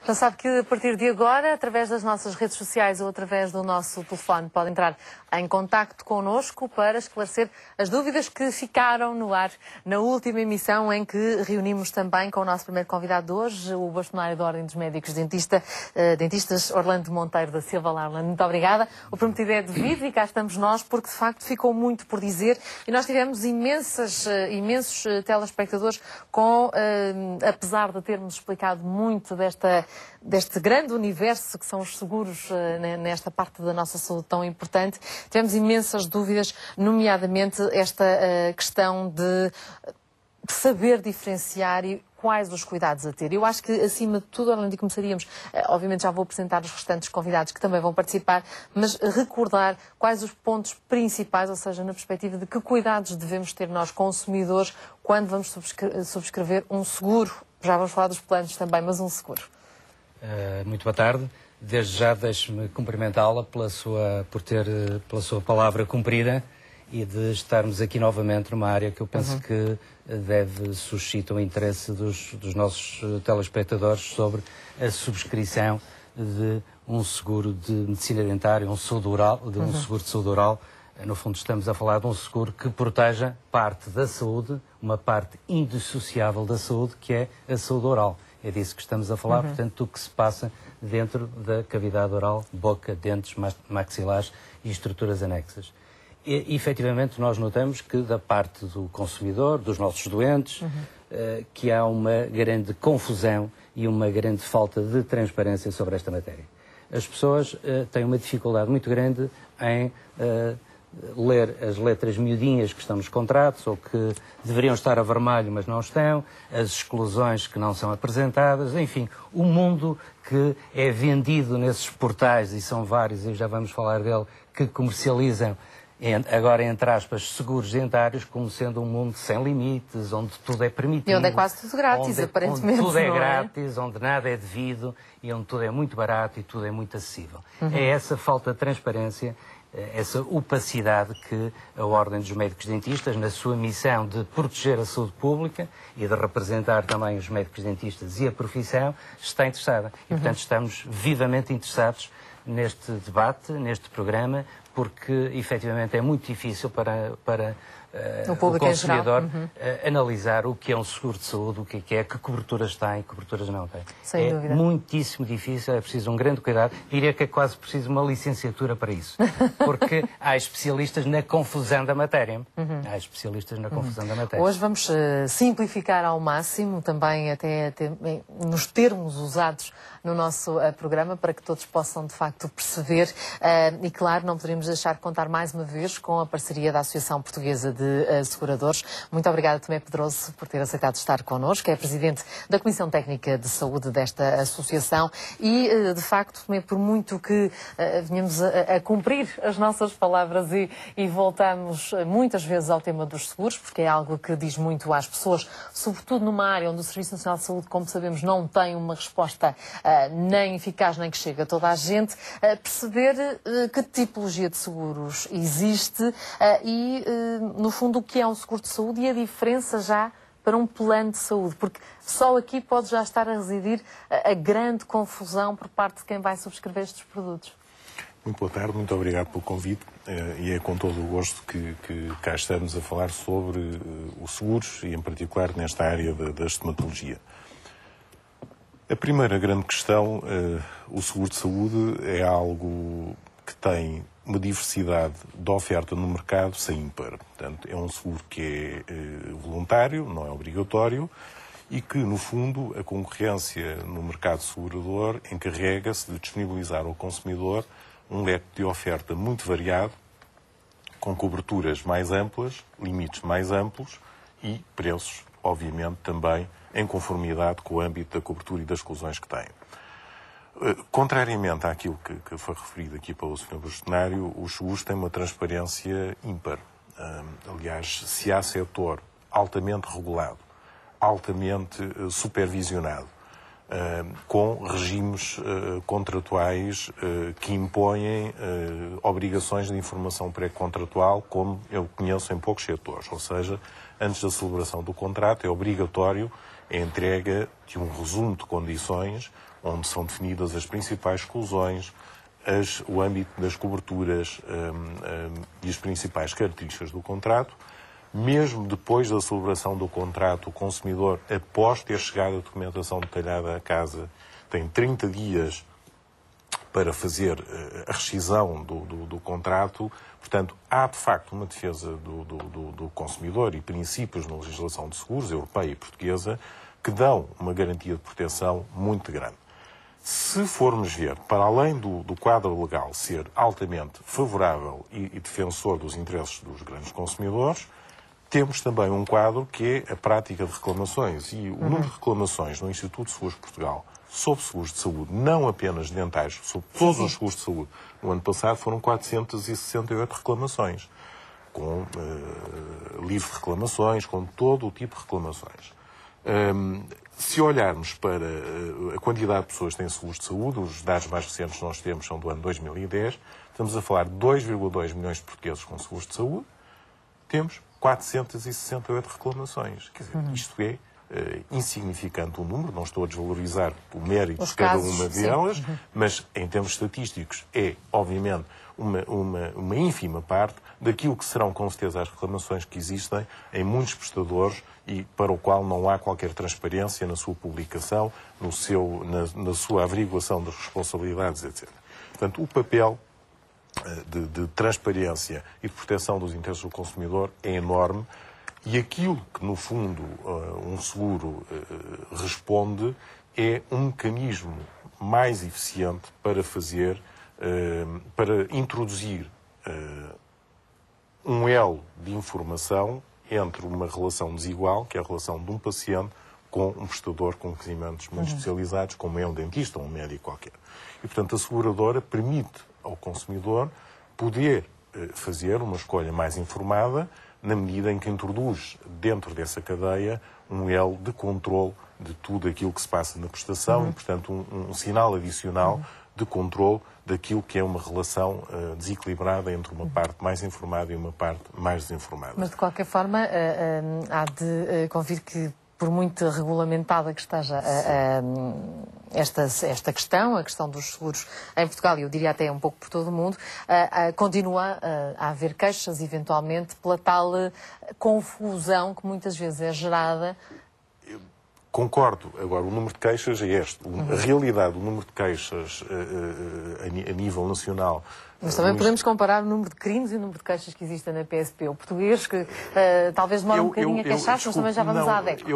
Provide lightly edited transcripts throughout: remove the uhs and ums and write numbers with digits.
Já sabe que a partir de agora, através das nossas redes sociais ou através do nosso telefone, pode entrar em contacto connosco para esclarecer as dúvidas que ficaram no ar na última emissão em que reunimos também com o nosso primeiro convidado de hoje, o bastonário da Ordem dos Médicos Dentistas Orlando Monteiro da Silva. Orlando, muito obrigada. O prometido é devido e cá estamos nós, porque de facto ficou muito por dizer e nós tivemos imensos telespectadores com, apesar de termos explicado muito deste grande universo que são os seguros nesta parte da nossa saúde tão importante, tivemos imensas dúvidas, nomeadamente esta questão de saber diferenciar e quais os cuidados a ter. Eu acho que, acima de tudo, Orlando, começaríamos, obviamente já vou apresentar os restantes convidados que também vão participar, mas recordar quais os pontos principais, ou seja, na perspectiva de que cuidados devemos ter nós, consumidores, quando vamos subscrever um seguro. Já vamos falar dos planos também, mas um seguro. Muito boa tarde. Desde já deixe-me cumprimentá-la pela sua palavra cumprida e de estarmos aqui novamente numa área que eu penso que suscitar o interesse dos nossos telespectadores sobre a subscrição de um seguro de medicina dentária, um seguro de saúde oral. No fundo, estamos a falar de um seguro que proteja parte da saúde, uma parte indissociável da saúde, que é a saúde oral. É disso que estamos a falar, portanto, do que se passa dentro da cavidade oral, boca, dentes, maxilares e estruturas anexas. E, efetivamente, nós notamos que da parte do consumidor, dos nossos doentes, que há uma grande confusão e uma grande falta de transparência sobre esta matéria. As pessoas têm uma dificuldade muito grande em ler as letras miudinhas que estão nos contratos ou que deveriam estar a vermelho, mas não estão, as exclusões que não são apresentadas, enfim, o mundo que é vendido nesses portais, e são vários, e já vamos falar dele, que comercializam, agora entre aspas, seguros dentários, como sendo um mundo sem limites, onde tudo é permitido. E onde é quase tudo grátis, aparentemente. Onde tudo é grátis, onde nada é devido e onde tudo é muito barato e tudo é muito acessível. É essa falta de transparência, essa opacidade que a Ordem dos Médicos Dentistas, na sua missão de proteger a saúde pública e de representar também os médicos dentistas e a profissão, está interessada. E, portanto, estamos vivamente interessados neste debate, neste programa, porque, efetivamente, é muito difícil para o consumidor analisar o que é um seguro de saúde, o que é, que coberturas tem e que coberturas não tem. Sem dúvida. Muitíssimo difícil, é preciso um grande cuidado. Diria que é quase preciso uma licenciatura para isso, porque há especialistas na confusão da matéria. Há especialistas na confusão da matéria. Hoje vamos simplificar ao máximo, também até nos termos usados no nosso programa, para que todos possam, de facto, perceber. E, claro, não poderíamos deixar de contar mais uma vez com a parceria da Associação Portuguesa de Seguradores. Muito obrigada, Tomé Pedroso, por ter aceitado estar connosco. É presidente da Comissão Técnica de Saúde desta associação e, de facto, Tomé, por muito que venhamos a cumprir as nossas palavras e voltamos muitas vezes ao tema dos seguros, porque é algo que diz muito às pessoas, sobretudo numa área onde o Serviço Nacional de Saúde, como sabemos, não tem uma resposta nem eficaz nem que chegue a toda a gente, perceber que tipologia de seguros existe e, no fundo, o que é um seguro de saúde e a diferença já para um plano de saúde, porque só aqui pode já estar a residir a grande confusão por parte de quem vai subscrever estes produtos. Muito boa tarde, muito obrigado pelo convite e é com todo o gosto que cá estamos a falar sobre os seguros e, em particular, nesta área da estomatologia. A primeira grande questão, o seguro de saúde é algo que tem uma diversidade de oferta no mercado sem ímpar. Portanto, é um seguro que é voluntário, não é obrigatório, e que, no fundo, a concorrência no mercado segurador encarrega-se de disponibilizar ao consumidor um leque de oferta muito variado, com coberturas mais amplas, limites mais amplos e preços, obviamente, também em conformidade com o âmbito da cobertura e das exclusões que tem. Contrariamente àquilo que foi referido aqui pelo Sr. Bastonário, os seguros têm uma transparência ímpar. Aliás, se há setor altamente regulado, altamente supervisionado, com regimes contratuais que impõem obrigações de informação pré-contratual, como eu conheço em poucos setores. Ou seja, antes da celebração do contrato, é obrigatório é a entrega de um resumo de condições onde são definidas as principais exclusões, o âmbito das coberturas e as principais características do contrato. Mesmo depois da celebração do contrato, o consumidor, após ter chegado a documentação detalhada à casa, tem 30 dias para fazer a rescisão do contrato. Portanto, há de facto uma defesa do consumidor e princípios na legislação de seguros, europeia e portuguesa, que dão uma garantia de proteção muito grande. Se formos ver, para além do quadro legal ser altamente favorável e defensor dos interesses dos grandes consumidores, temos também um quadro que é a prática de reclamações. E o número de reclamações no Instituto de Seguros de Portugal sobre seguros de saúde, não apenas dentais, sobre todos os seguros de saúde, no ano passado foram 468 reclamações, com livre de reclamações, com todo o tipo de reclamações. Se olharmos para a quantidade de pessoas que têm seguros de saúde, os dados mais recentes que nós temos são do ano 2010, estamos a falar de 2,2 milhões de portugueses com seguros de saúde, temos 468 reclamações. Quer dizer, isto é insignificante o número, não estou a desvalorizar o mérito de cada uma delas, mas em termos estatísticos é, obviamente, uma ínfima parte daquilo que serão, com certeza, as reclamações que existem em muitos prestadores e para o qual não há qualquer transparência na sua publicação, na sua averiguação das responsabilidades, etc. Portanto, o papel de transparência e de proteção dos interesses do consumidor é enorme e aquilo que, no fundo, um seguro responde é um mecanismo mais eficiente para introduzir um elo de informação entre uma relação desigual, que é a relação de um paciente com um prestador com conhecimentos muito especializados, como é um dentista ou um médico qualquer. E, portanto, a seguradora permite ao consumidor poder fazer uma escolha mais informada na medida em que introduz dentro dessa cadeia um elo de controle de tudo aquilo que se passa na prestação e, portanto, um sinal adicional de controle daquilo que é uma relação desequilibrada entre uma parte mais informada e uma parte mais desinformada. Mas, de qualquer forma, há de convir que, por muito regulamentada que esteja esta questão, a questão dos seguros em Portugal, e eu diria até um pouco por todo o mundo, continua a haver queixas, eventualmente, pela tal confusão que muitas vezes é gerada. Concordo. Agora, o número de queixas é este. A realidade, o número de queixas a nível nacional... Mas também podemos comparar o número de crimes e o número de queixas que existem na PSP. O português, que talvez demore um bocadinho a queixar-se, mas também já vamos à ADECO.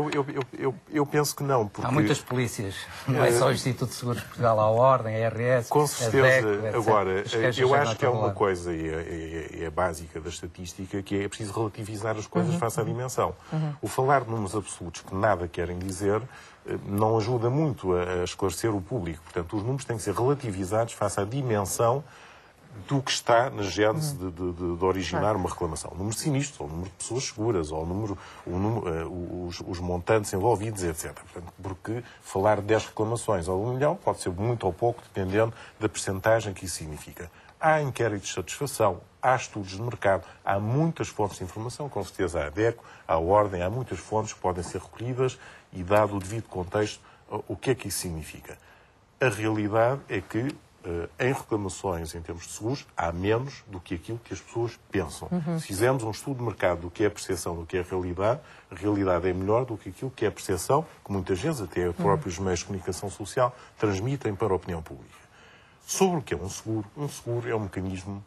Eu penso que não, porque... Há muitas polícias. Não é só o Instituto de Seguros de Portugal, há a Ordem, a IRS, com certeza. a DECO, agora, eu acho que é uma coisa, e é básica da estatística, que é preciso relativizar as coisas face à dimensão. O falar de números absolutos que nada querem dizer não ajuda muito a esclarecer o público. Portanto, os números têm que ser relativizados face à dimensão do que está na gênese de originar uma reclamação. O número de sinistros, ou o número de pessoas seguras, ou os montantes envolvidos, etc. Portanto, porque falar de 10 reclamações ou 1 milhão pode ser muito ou pouco, dependendo da percentagem que isso significa. Há inquéritos de satisfação, há estudos de mercado, há muitas fontes de informação, com certeza há a DECO, há a Ordem, há muitas fontes que podem ser recolhidas e, dado o devido contexto, o que é que isso significa? A realidade é que em reclamações em termos de seguros, há menos do que aquilo que as pessoas pensam. Se fizermos um estudo de mercado do que é a percepção do que é a realidade é melhor do que aquilo que é a percepção, que muitas vezes até os próprios meios de comunicação social transmitem para a opinião pública. Sobre o que é um seguro é um mecanismo,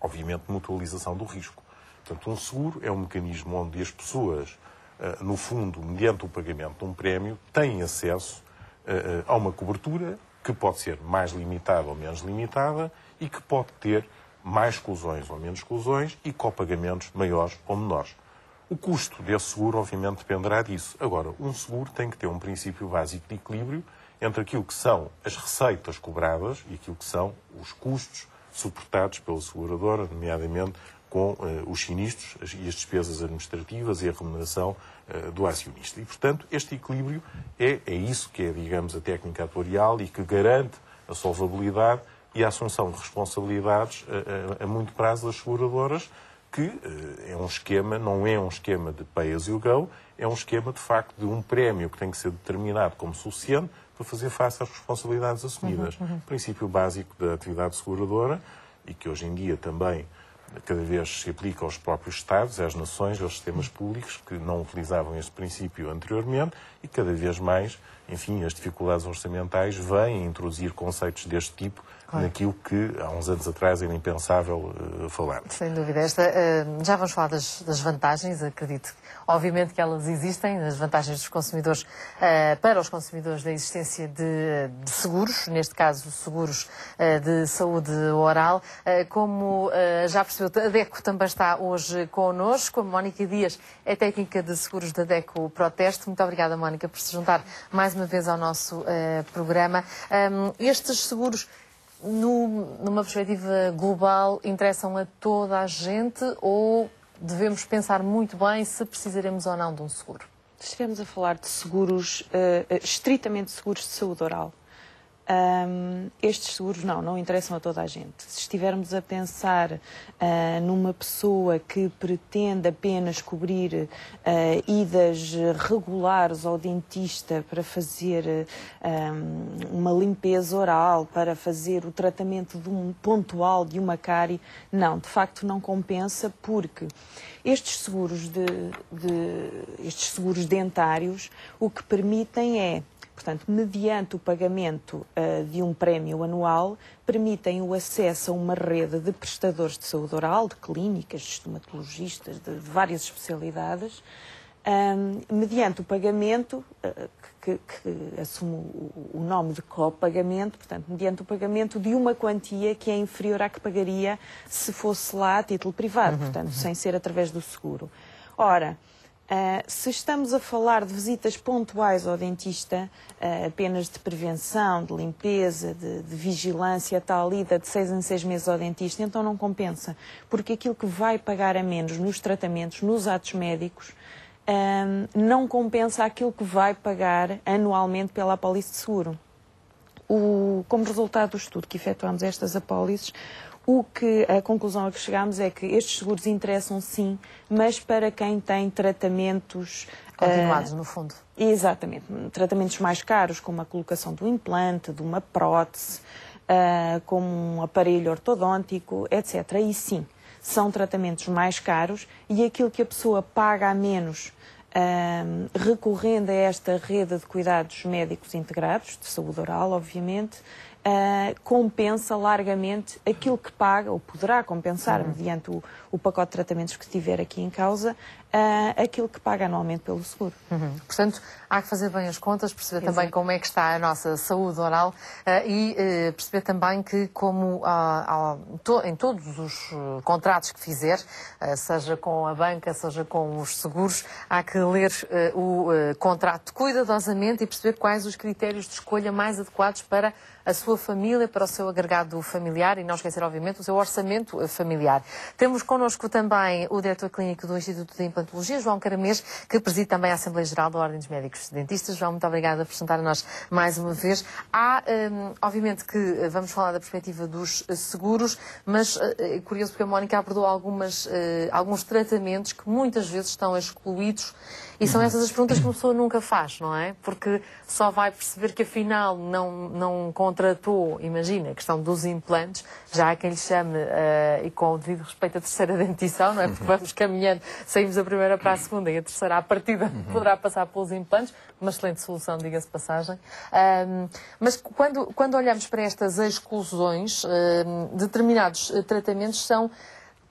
obviamente, de mutualização do risco. Portanto, um seguro é um mecanismo onde as pessoas, no fundo, mediante o pagamento de um prémio, têm acesso a uma cobertura que pode ser mais limitada ou menos limitada e que pode ter mais exclusões ou menos exclusões e copagamentos maiores ou menores. O custo desse seguro, obviamente, dependerá disso. Agora, um seguro tem que ter um princípio básico de equilíbrio entre aquilo que são as receitas cobradas e aquilo que são os custos suportados pela seguradora, nomeadamente com os sinistros e as despesas administrativas e a remuneração do acionista. E, portanto, este equilíbrio é isso que é, digamos, a técnica atuarial e que garante a solvabilidade e a assunção de responsabilidades a muito prazo das seguradoras, que é um esquema, não é um esquema de pay as you go, é um esquema, de facto, de um prémio que tem que ser determinado como suficiente para fazer face às responsabilidades assumidas. Princípio básico da atividade seguradora e que hoje em dia também cada vez se aplica aos próprios Estados, às nações, aos sistemas públicos que não utilizavam este princípio anteriormente e cada vez mais, enfim, as dificuldades orçamentais vêm introduzir conceitos deste tipo naquilo que há uns anos atrás era impensável falar. Sem dúvida. Já vamos falar das vantagens, acredito. Obviamente que elas existem, as vantagens dos consumidores para os consumidores da existência de seguros, neste caso seguros de saúde oral. Como já percebeu, a DECO também está hoje connosco. A Mónica Dias é técnica de seguros da DECO Proteste. Muito obrigada, Mónica, por se juntar mais uma vez ao nosso programa. Estes seguros, numa perspectiva global, interessam a toda a gente ou devemos pensar muito bem se precisaremos ou não de um seguro? Estivemos a falar de seguros, estritamente seguros de saúde oral. Estes seguros não interessam a toda a gente. Se estivermos a pensar numa pessoa que pretende apenas cobrir idas regulares ao dentista para fazer uma limpeza oral, para fazer o tratamento pontual de uma cárie, não, de facto não compensa, porque estes seguros estes seguros dentários o que permitem é, portanto, mediante o pagamento de um prémio anual, permitem o acesso a uma rede de prestadores de saúde oral, de clínicas, de estomatologistas, de várias especialidades, mediante o pagamento, que assume o nome de copagamento, portanto, mediante o pagamento de uma quantia que é inferior à que pagaria se fosse lá a título privado, portanto, sem ser através do seguro. Ora, se estamos a falar de visitas pontuais ao dentista, apenas de prevenção, de limpeza, de vigilância, tal ida de 6 em 6 meses ao dentista, então não compensa, porque aquilo que vai pagar a menos nos tratamentos, nos atos médicos, não compensa aquilo que vai pagar anualmente pela apólice de seguro. Como resultado do estudo que efetuamos estas apólices, a conclusão a que chegámos é que estes seguros interessam sim, mas para quem tem tratamentos continuados, no fundo. Exatamente. Tratamentos mais caros, como a colocação do implante, de uma prótese, como um aparelho ortodôntico, etc. E sim, são tratamentos mais caros e aquilo que a pessoa paga a menos recorrendo a esta rede de cuidados médicos integrados, de saúde oral, obviamente, compensa largamente aquilo que paga, ou poderá compensar, mediante o pacote de tratamentos que tiver aqui em causa, aquilo que paga anualmente pelo seguro. Portanto, há que fazer bem as contas, perceber também como é que está a nossa saúde oral e perceber também que, como em todos os contratos que fizer, seja com a banca, seja com os seguros, há que ler o contrato cuidadosamente e perceber quais os critérios de escolha mais adequados para a sua família, para o seu agregado familiar e não esquecer, obviamente, o seu orçamento familiar. Temos connosco também o diretor clínico do Instituto de Implantologia, João Caramês, que preside também a Assembleia Geral da Ordem dos Médicos Dentistas. João, muito obrigada por juntar a nós mais uma vez. Há, obviamente, que vamos falar da perspectiva dos seguros, mas é curioso porque a Mónica abordou alguns tratamentos que muitas vezes estão excluídos e são essas as perguntas que uma pessoa nunca faz, não é? Porque só vai perceber que afinal não contratou, imagina, a questão dos implantes, já há quem lhe chame, e com o devido respeito, a terceira dentição, não é? Porque vamos caminhando, saímos da primeira para a segunda e a terceira à partida poderá passar pelos implantes, uma excelente solução, diga-se de passagem. Mas quando olhamos para estas exclusões, determinados tratamentos são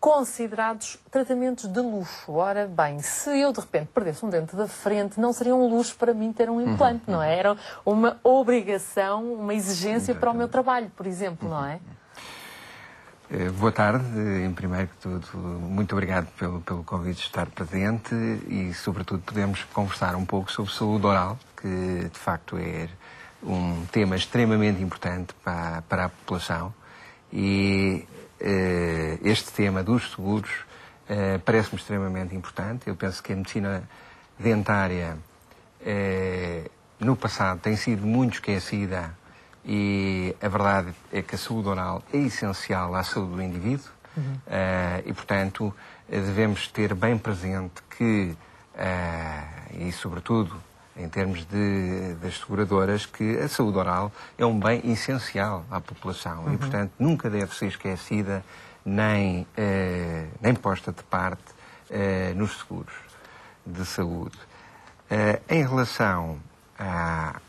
considerados tratamentos de luxo. Ora bem, se eu de repente perdesse um dente da frente, não seria um luxo para mim ter um implante, não é? Era uma obrigação, uma exigência para o meu trabalho, por exemplo, não é? Boa tarde. Em primeiro que tudo, muito obrigado pelo convite de estar presente e, sobretudo, podemos conversar um pouco sobre saúde oral, que de facto é um tema extremamente importante para a população e este tema dos seguros parece-me extremamente importante. Eu penso que a medicina dentária no passado tem sido muito esquecida e a verdade é que a saúde oral é essencial à saúde do indivíduo e, portanto, devemos ter bem presente que, e sobretudo em termos das seguradoras, que a saúde oral é um bem essencial à população e, portanto, nunca deve ser esquecida nem posta de parte nos seguros de saúde. Em relação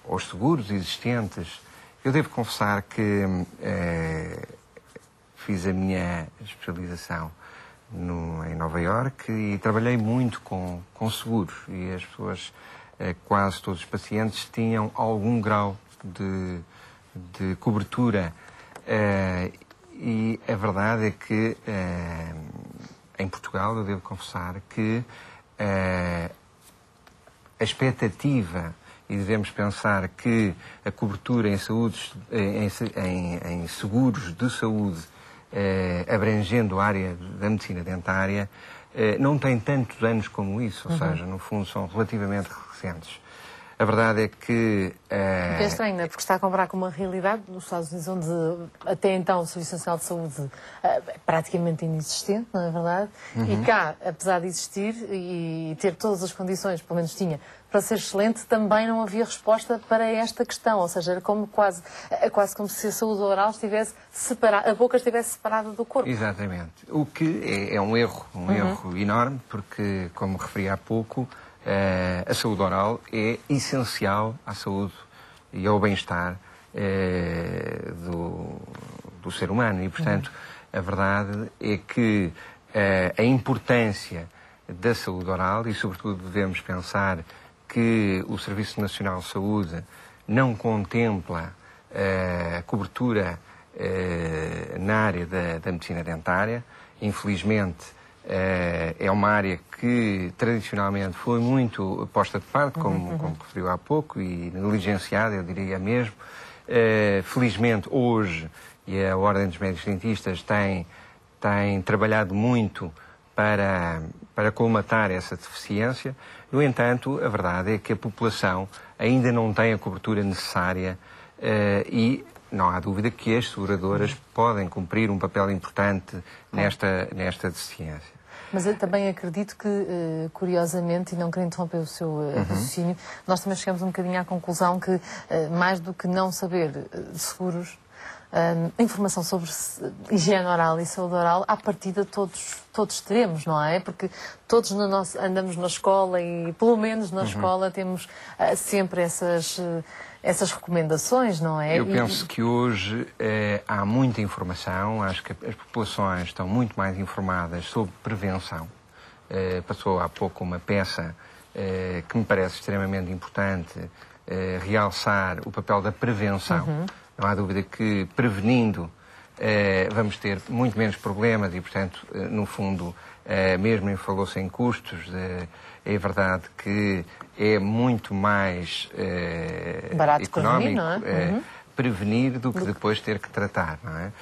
aos seguros existentes, eu devo confessar que fiz a minha especialização em Nova Iorque e trabalhei muito com seguros e as pessoas, quase todos os pacientes, tinham algum grau de cobertura e a verdade é que em Portugal eu devo confessar que a expectativa, e devemos pensar que a cobertura em seguros de saúde abrangendo a área da medicina dentária não tem tantos anos como isso, ou seja, no fundo são relativamente recentes. A verdade é que... É estranho, não é? Porque está a comparar com uma realidade nos Estados Unidos, onde até então o Serviço Nacional de Saúde é praticamente inexistente, não é verdade? E cá, apesar de existir e ter todas as condições, pelo menos tinha, para ser excelente, também não havia resposta para esta questão. Ou seja, era quase como se a saúde oral estivesse separada, a boca estivesse separada do corpo. Exatamente. O que é um erro enorme, porque, como referi há pouco, a saúde oral é essencial à saúde e ao bem-estar do ser humano. E, portanto, a verdade é que a importância da saúde oral, e sobretudo devemos pensar que o Serviço Nacional de Saúde não contempla a cobertura na área da medicina dentária. Infelizmente, é uma área que tradicionalmente foi muito posta de parte, como referiu há pouco, e negligenciada, eu diria mesmo. Felizmente, hoje, e a Ordem dos Médicos Dentistas tem trabalhado muito para colmatar essa deficiência. No entanto, a verdade é que a população ainda não tem a cobertura necessária e não há dúvida que as seguradoras podem cumprir um papel importante nesta deficiência. Mas eu também acredito que, curiosamente, e não quero interromper o seu raciocínio, nós também chegamos um bocadinho à conclusão que, mais do que não saber de seguros, a informação sobre higiene oral e saúde oral, à partida todos teremos, não é? Porque todos andamos na escola e, pelo menos na escola, temos sempre essas recomendações, não é? Eu penso que hoje há muita informação, acho que as populações estão muito mais informadas sobre prevenção. Passou há pouco uma peça que me parece extremamente importante, realçar o papel da prevenção. Não há dúvida que, prevenindo, vamos ter muito menos problemas e, portanto, no fundo, mesmo falou-se em custos, é verdade que é muito mais barato económico prevenir, não é? Prevenir do que depois ter que tratar, não é?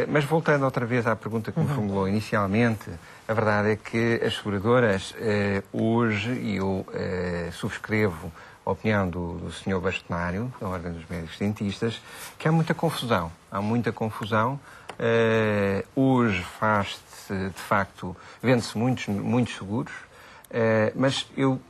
Mas voltando outra vez à pergunta que me formulou inicialmente, a verdade é que as seguradoras hoje, e eu subscrevo a opinião do Sr. Bastonário, da Ordem dos Médicos Dentistas, que há muita confusão. Há muita confusão. Hoje faz-se, de facto, vende-se muitos seguros, mas eu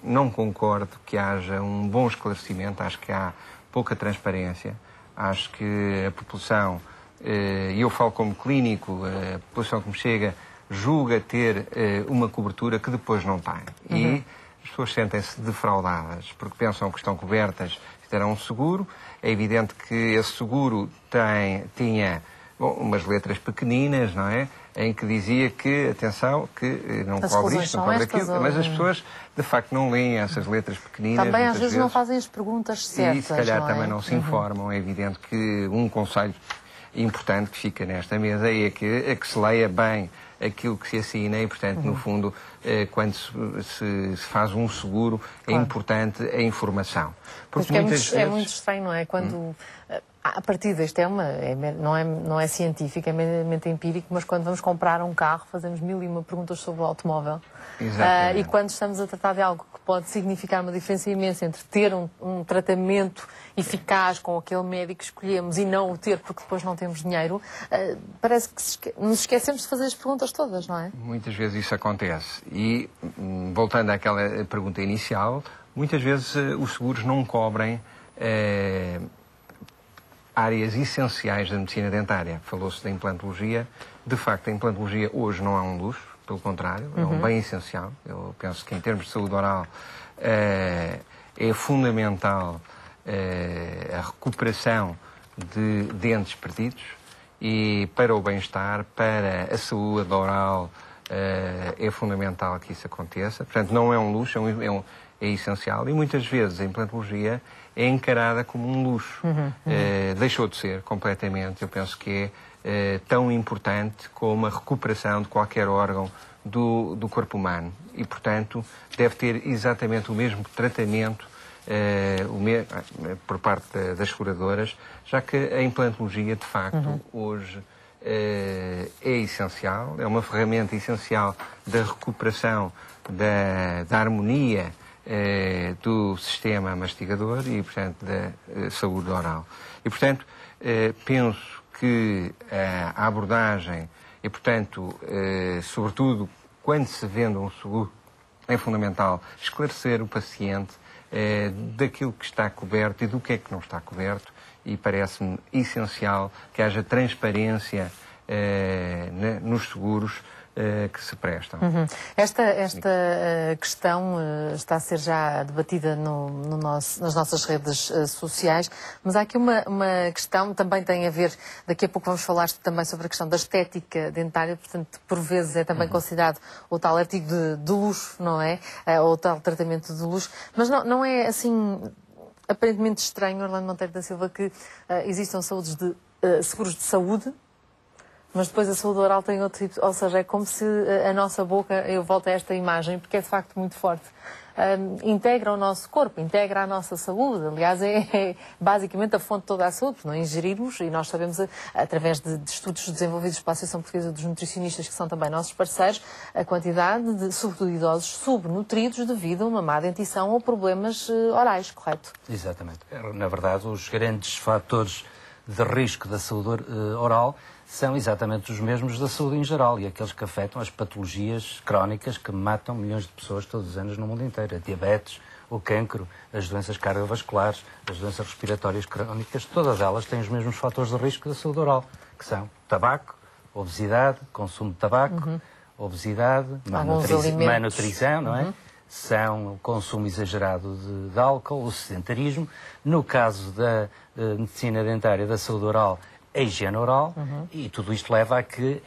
não concordo que haja um bom esclarecimento. Acho que há pouca transparência. Acho que a população, e eu falo como clínico, a população que me chega julga ter uma cobertura que depois não tem. E as pessoas sentem-se defraudadas porque pensam que estão cobertas e terão um seguro. É evidente que esse seguro tinha umas letras pequeninas, não é? Em que dizia que, atenção, que não cobre isto, não cobre aquilo, mas as pessoas, de facto, não leem essas letras pequeninas. Também, às vezes, não fazem as perguntas certas, e, se calhar, também não se Uhum. informam. É evidente que um conselho importante que fica nesta mesa é que se leia bem aquilo que se assina e, portanto, no fundo, quando se faz um seguro, é importante a informação. Porque é muito estranho, não é? Quando A partir deste não é científico, é meramente empírico, mas quando vamos comprar um carro fazemos 1001 perguntas sobre o automóvel. E quando estamos a tratar de algo que pode significar uma diferença imensa entre ter um tratamento eficaz com aquele médico que escolhemos e não o ter porque depois não temos dinheiro, parece que nos esquecemos de fazer as perguntas todas, não é? Muitas vezes isso acontece. E, voltando àquela pergunta inicial, muitas vezes os seguros não cobrem áreas essenciais da medicina dentária. Falou-se da implantologia. De facto, a implantologia hoje não é um luxo, pelo contrário, é um bem essencial. Eu penso que, em termos de saúde oral, é fundamental a recuperação de dentes perdidos e, para o bem-estar, para a saúde oral, é fundamental que isso aconteça. Portanto, não é um luxo, é essencial. E, muitas vezes, a implantologia é encarada como um luxo. Deixou de ser completamente. Eu penso que é tão importante como a recuperação de qualquer órgão do corpo humano. E, portanto, deve ter exatamente o mesmo tratamento por parte das seguradoras, já que a implantologia, de facto, hoje é essencial, é uma ferramenta essencial da recuperação da harmonia do sistema mastigador e, portanto, da saúde oral. E, portanto, penso que a abordagem e, portanto, sobretudo quando se vende um seguro, é fundamental esclarecer o paciente daquilo que está coberto e do que é que não está coberto, e parece-me essencial que haja transparência nos seguros que se prestam. Esta questão está a ser já debatida nas nossas redes sociais, mas há aqui uma questão, também tem a ver, daqui a pouco vamos falar também sobre a questão da estética dentária, portanto, por vezes é também considerado o tal artigo de luxo, não é? Ou o tal tratamento de luxo, mas não é assim aparentemente estranho, Orlando Monteiro da Silva, que existam seguros de saúde, mas depois a saúde oral tem outro tipo, ou seja, é como se a nossa boca, eu volto a esta imagem, porque é de facto muito forte, integra o nosso corpo, integra a nossa saúde. Aliás, é basicamente a fonte de toda a saúde, porque não ingerirmos, e nós sabemos, através de estudos desenvolvidos pela Associação Portuguesa dos Nutricionistas, que são também nossos parceiros, a quantidade de, sobretudo, idosos subnutridos devido a uma má dentição ou problemas orais, correto? Exatamente. Na verdade, os grandes fatores de risco da saúde oral são exatamente os mesmos da saúde em geral e aqueles que afetam as patologias crónicas que matam milhões de pessoas todos os anos no mundo inteiro. A diabetes, o cancro, as doenças cardiovasculares, as doenças respiratórias crónicas, todas elas têm os mesmos fatores de risco da saúde oral, que são tabaco, obesidade, consumo de tabaco, obesidade, malnutrição, não é? São o consumo exagerado de álcool, o sedentarismo. No caso da medicina dentária, da saúde oral, a higiene oral, e tudo isto leva a que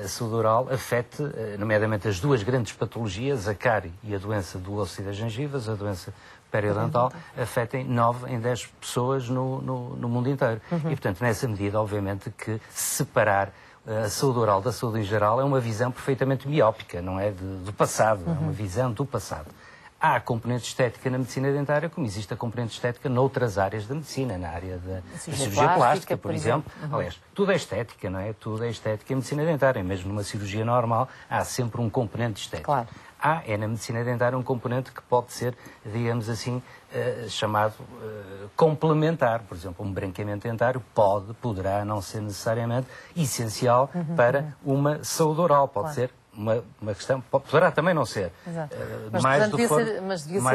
a saúde oral afete, nomeadamente, as duas grandes patologias, a cárie e a doença do osso e das gengivas, a doença periodontal, afetem 9 em 10 pessoas no mundo inteiro. E, portanto, nessa medida, obviamente, que separar a saúde oral da saúde em geral é uma visão perfeitamente miópica, não é do passado, é uma visão do passado. Há a componente estética na medicina dentária, como existe a componente estética noutras áreas da medicina, na área da cirurgia plástica, por exemplo. Aliás, tudo é estética, não é? Tudo é estética em medicina dentária. Mesmo numa cirurgia normal, há sempre um componente estético. Claro. Há na medicina dentária um componente que pode ser, digamos assim, chamado complementar. Por exemplo, um branqueamento dentário poderá não ser necessariamente essencial para uma saúde oral. Pode ser uma questão, poderá também não ser, mais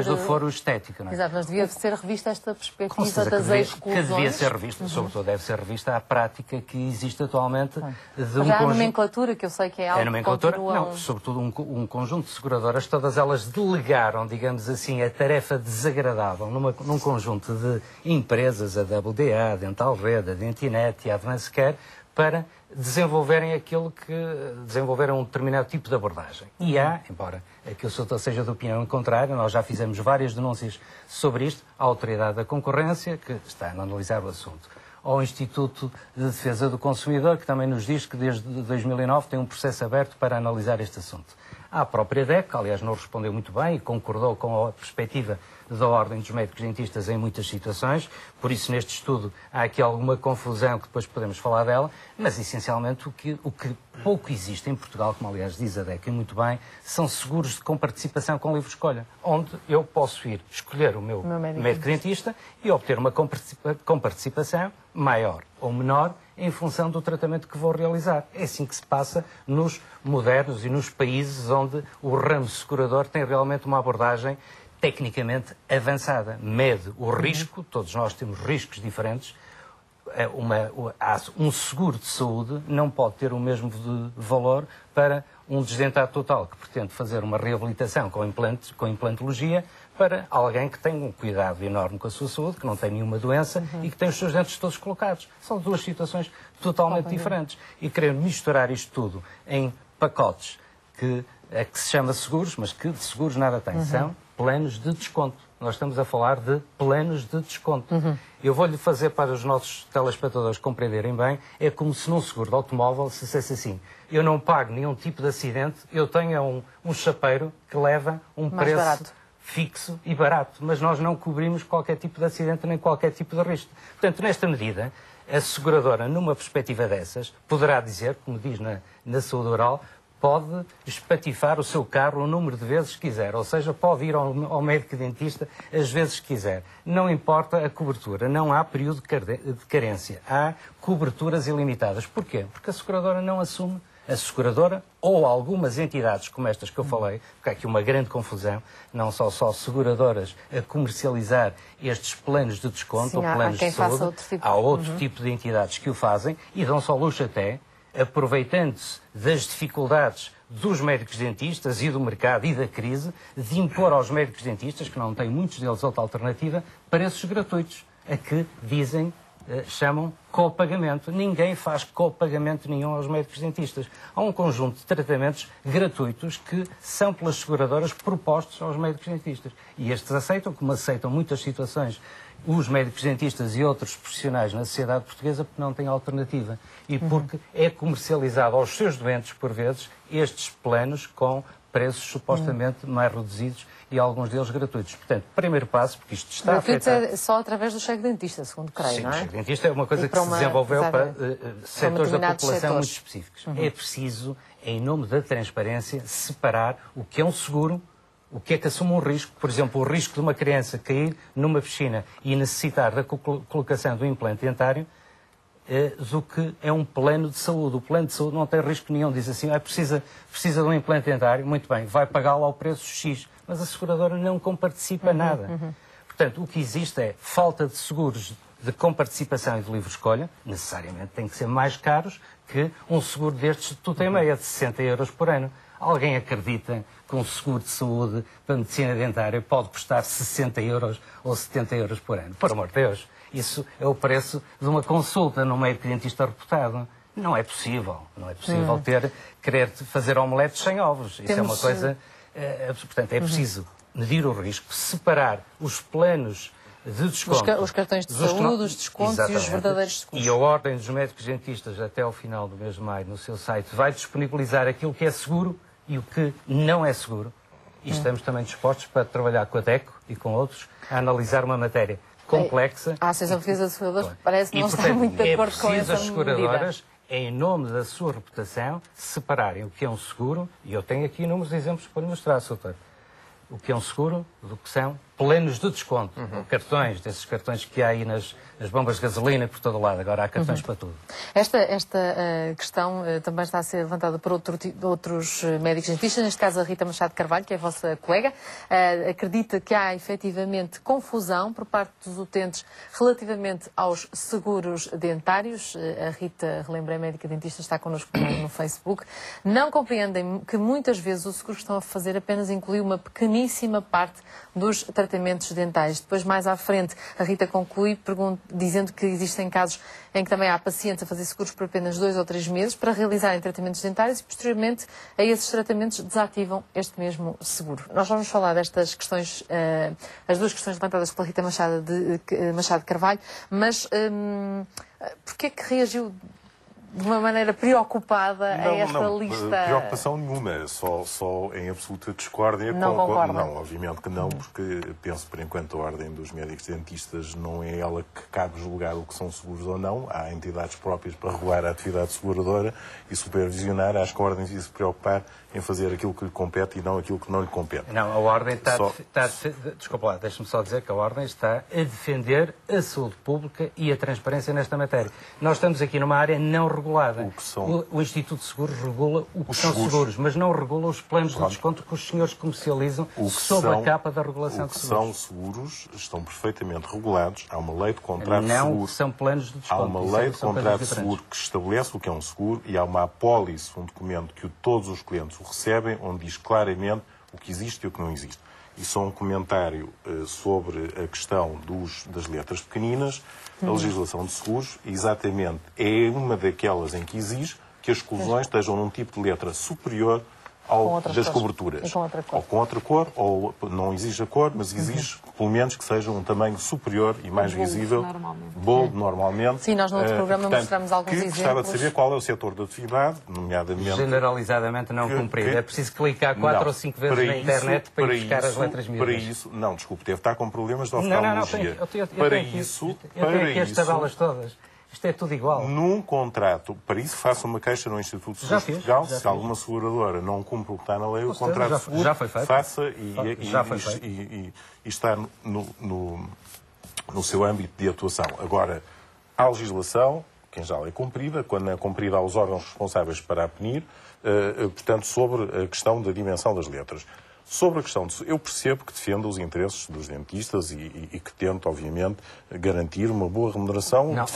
do foro estético. Não é? Exato, mas devia ser revista esta perspectiva das exclusões. Que devia ser revista, sobretudo deve ser revista a prática que existe atualmente. Já a nomenclatura, que eu sei que é algo que continua... Não, sobretudo um conjunto de seguradoras, todas elas delegaram, digamos assim, a tarefa desagradável num conjunto de empresas, a WDA, a Dental Red, a Dentinet e a Advance Care, para desenvolverem um determinado tipo de abordagem. E há, embora aqui o Soutor seja de opinião contrária, nós já fizemos várias denúncias sobre isto, à Autoridade da Concorrência, que está a analisar o assunto, ao Instituto de Defesa do Consumidor, que também nos diz que desde 2009 tem um processo aberto para analisar este assunto. À própria DEC, aliás, não respondeu muito bem e concordou com a perspectiva da Ordem dos Médicos Dentistas em muitas situações, por isso neste estudo há aqui alguma confusão que depois podemos falar dela, mas essencialmente o que pouco existe em Portugal, como aliás diz a DECA muito bem, são seguros com participação com livre escolha, onde eu posso ir escolher o meu médico dentista e obter uma com participação maior ou menor em função do tratamento que vou realizar. É assim que se passa nos modernos e nos países onde o ramo segurador tem realmente uma abordagem tecnicamente avançada. Mede o risco, todos nós temos riscos diferentes. Um seguro de saúde não pode ter o mesmo valor para um desdentado total que pretende fazer uma reabilitação com implantologia para alguém que tem um cuidado enorme com a sua saúde, que não tem nenhuma doença e que tem os seus dentes todos colocados. São duas situações totalmente diferentes. E querer misturar isto tudo em pacotes que se chama seguros, mas que de seguros nada tem. São planos de desconto. Nós estamos a falar de planos de desconto. Eu vou-lhe fazer para os nossos telespectadores compreenderem bem, é como se num seguro de automóvel se dissesse assim, eu não pago nenhum tipo de acidente, eu tenho um chapeiro que leva um mais preço barato, fixo e barato, mas nós não cobrimos qualquer tipo de acidente nem qualquer tipo de risco. Portanto, nesta medida, a seguradora, numa perspectiva dessas, poderá dizer, como diz na saúde oral, pode espatifar o seu carro o número de vezes que quiser, ou seja, pode ir ao médico dentista as vezes que quiser. Não importa a cobertura, não há período de carência, há coberturas ilimitadas. Porquê? Porque a seguradora não assume, a seguradora ou algumas entidades como estas que eu falei, porque há aqui uma grande confusão, não só seguradoras a comercializar estes planos de desconto. Sim, ou planos de saúde, há outro tipo de entidades que o fazem e dão-se ao luxo até, aproveitando-se das dificuldades dos médicos dentistas e do mercado e da crise, de impor aos médicos dentistas, que não têm muitos deles outra alternativa, preços gratuitos, a que dizem, chamam copagamento. Ninguém faz copagamento nenhum aos médicos dentistas. Há um conjunto de tratamentos gratuitos que são pelas seguradoras propostos aos médicos dentistas. E estes aceitam, como aceitam muitas situações, os médicos dentistas e outros profissionais na sociedade portuguesa, porque não têm alternativa. E porque é comercializado aos seus doentes, por vezes, estes planos com preços supostamente mais reduzidos e alguns deles gratuitos. Portanto, primeiro passo, porque isto está gratuito é só através do cheque dentista, segundo creio, sim, não é? O cheque dentista é uma coisa que se desenvolveu para setores da população muito setores específicos. É preciso, em nome da transparência, separar o que é um seguro, o que é que assume um risco. Por exemplo, o risco de uma criança cair numa piscina e necessitar da colocação do implante dentário do que é um plano de saúde. O plano de saúde não tem risco nenhum. Diz assim, precisa de um implante dentário, muito bem, vai pagá-lo ao preço X, mas a seguradora não comparticipa nada. Portanto, o que existe é falta de seguros de comparticipação e de livre escolha, necessariamente têm que ser mais caros que um seguro destes de tudo em meia, de 60 euros por ano. Alguém acredita que um seguro de saúde para a medicina dentária pode custar 60 euros ou 70 euros por ano? Por amor de Deus, isso é o preço de uma consulta num médico dentista reputado. Não é possível. Não é possível querer fazer omeletes sem ovos. Isso é uma coisa... portanto, é preciso medir o risco, separar os planos de desconto. Os cartões de saúde, os descontos. Exatamente. E os verdadeiros seguros. E a Ordem dos Médicos Dentistas, até ao final do mês de maio, no seu site, vai disponibilizar aquilo que é seguro e o que não é seguro. E estamos também dispostos para trabalhar com a DECO e com outros a analisar uma matéria complexa. A Associação Portuguesa de Seguradores parece que não está muito de acordo com essa medida. As seguradoras, em nome da sua reputação, separarem o que é um seguro, e eu tenho aqui inúmeros exemplos para lhe mostrar, Sr. Doutor, o que é um seguro do que são planos de desconto, cartões, desses cartões que há aí nas bombas de gasolina por todo o lado. Agora há cartões para tudo. Esta questão também está a ser levantada por outros médicos dentistas, neste caso a Rita Machado Carvalho, que é a vossa colega. Acredita que há efetivamente confusão por parte dos utentes relativamente aos seguros dentários. A Rita, relembrei, médica dentista, está connosco no Facebook. Não compreendem que muitas vezes o seguro que estão a fazer apenas inclui uma pequeníssima parte dos tratamentos dentais. Depois, mais à frente, a Rita conclui dizendo que existem casos em que também há pacientes a fazer seguros por apenas 2 ou 3 meses para realizarem tratamentos dentários e, posteriormente, a esses tratamentos desativam este mesmo seguro. Nós vamos falar destas questões, as duas questões levantadas pela Rita Machado Carvalho, mas porquê é que reagiu de uma maneira preocupada a esta lista? Preocupação nenhuma, só em absoluta discórdia. Não concorda? Não, obviamente que não, porque penso, por enquanto, a Ordem dos Médicos Dentistas não é ela que cabe julgar o que são seguros ou não. Há entidades próprias para regular a atividade seguradora e supervisionar. Acho que a Ordem devia se preocupar em fazer aquilo que lhe compete e não aquilo que não lhe compete. Não, a Ordem está... Desculpa lá, deixe-me só dizer que a Ordem está a defender a saúde pública e a transparência nesta matéria. Nós estamos aqui numa área não regulada. O Instituto de Seguros regula o que são seguros, mas não regula os planos de desconto que os senhores comercializam sob a capa da regulação de seguros. São seguros, estão perfeitamente regulados. Há uma lei de contrato de seguro. Não são planos de desconto. Há uma lei de contrato de seguro que estabelece o que é um seguro e há uma apólice, um documento que todos os clientes o recebem, onde diz claramente o que existe e o que não existe. E só um comentário sobre a questão das letras pequeninas. A legislação de seguros, exatamente, é uma daquelas em que exige que as exclusões estejam num tipo de letra superior das coberturas. Ou com outra cor, ou não exige a cor, mas exige, pelo menos, que seja um tamanho superior e mais visível. Bold, normalmente. Sim, nós no outro programa mostramos alguns exemplos. Gostava de saber qual é o setor de atividade, nomeadamente... Generalizadamente não cumprido. É preciso clicar 4 ou 5 vezes na internet para ir buscar as letras miúdas. Para isso, não, desculpe, deve estar com problemas de oftalmologia. Para isso... Eu tenho aqui as tabelas todas. Isto é tudo igual. Num contrato, para isso faça uma queixa no Instituto de Seguros de Portugal. Se alguma seguradora não cumpre o que está na lei, o contrato de seguro, faça e está no seu âmbito de atuação. Agora, há legislação, quem já é cumprida, quando é cumprida há os órgãos responsáveis para a punir, portanto, sobre a questão da dimensão das letras. Sobre a questão eu percebo que defenda os interesses dos dentistas e que tenta, obviamente, garantir uma boa remuneração. Não,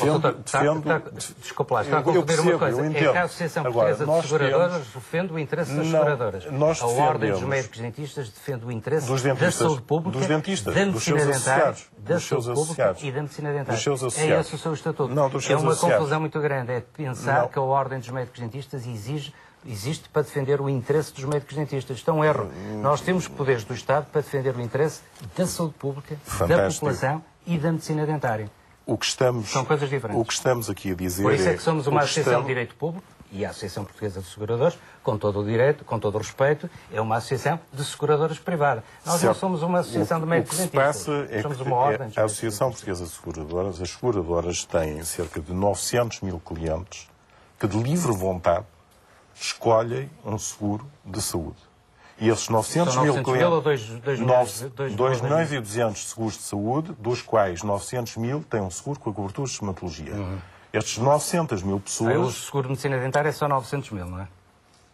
desculpa lá, está a confundir uma coisa. É que a Associação Portuguesa de Seguradoras defende o interesse das seguradoras. A Ordem dos Médicos Dentistas defende o interesse da saúde pública, dos dentistas, da medicina dentária, da saúde pública e da medicina dentária. É esse o seu estatuto. É uma confusão muito grande. É pensar que a Ordem dos Médicos Dentistas existe para defender o interesse dos médicos dentistas. Isto é um erro. Nós temos poderes do Estado para defender o interesse da saúde pública, da população e da medicina dentária. São coisas diferentes. O que estamos aqui a dizer Por isso é que somos uma associação de direito público e a Associação Portuguesa de Seguradores, com todo o direito, com todo o respeito, é uma associação de seguradoras privadas. Nós não somos uma associação de médicos dentistas. Somos uma ordem. A Associação Portuguesa de Seguradoras, as seguradoras têm cerca de 900 mil clientes que, de livre vontade, escolhem um seguro de saúde. E esses 900 mil clientes... 2 milhões e 200 seguros de saúde, dos quais 900 mil têm um seguro com a cobertura de estomatologia. Estes 900 mil pessoas... O seguro de medicina dentária é só 900 mil, não é?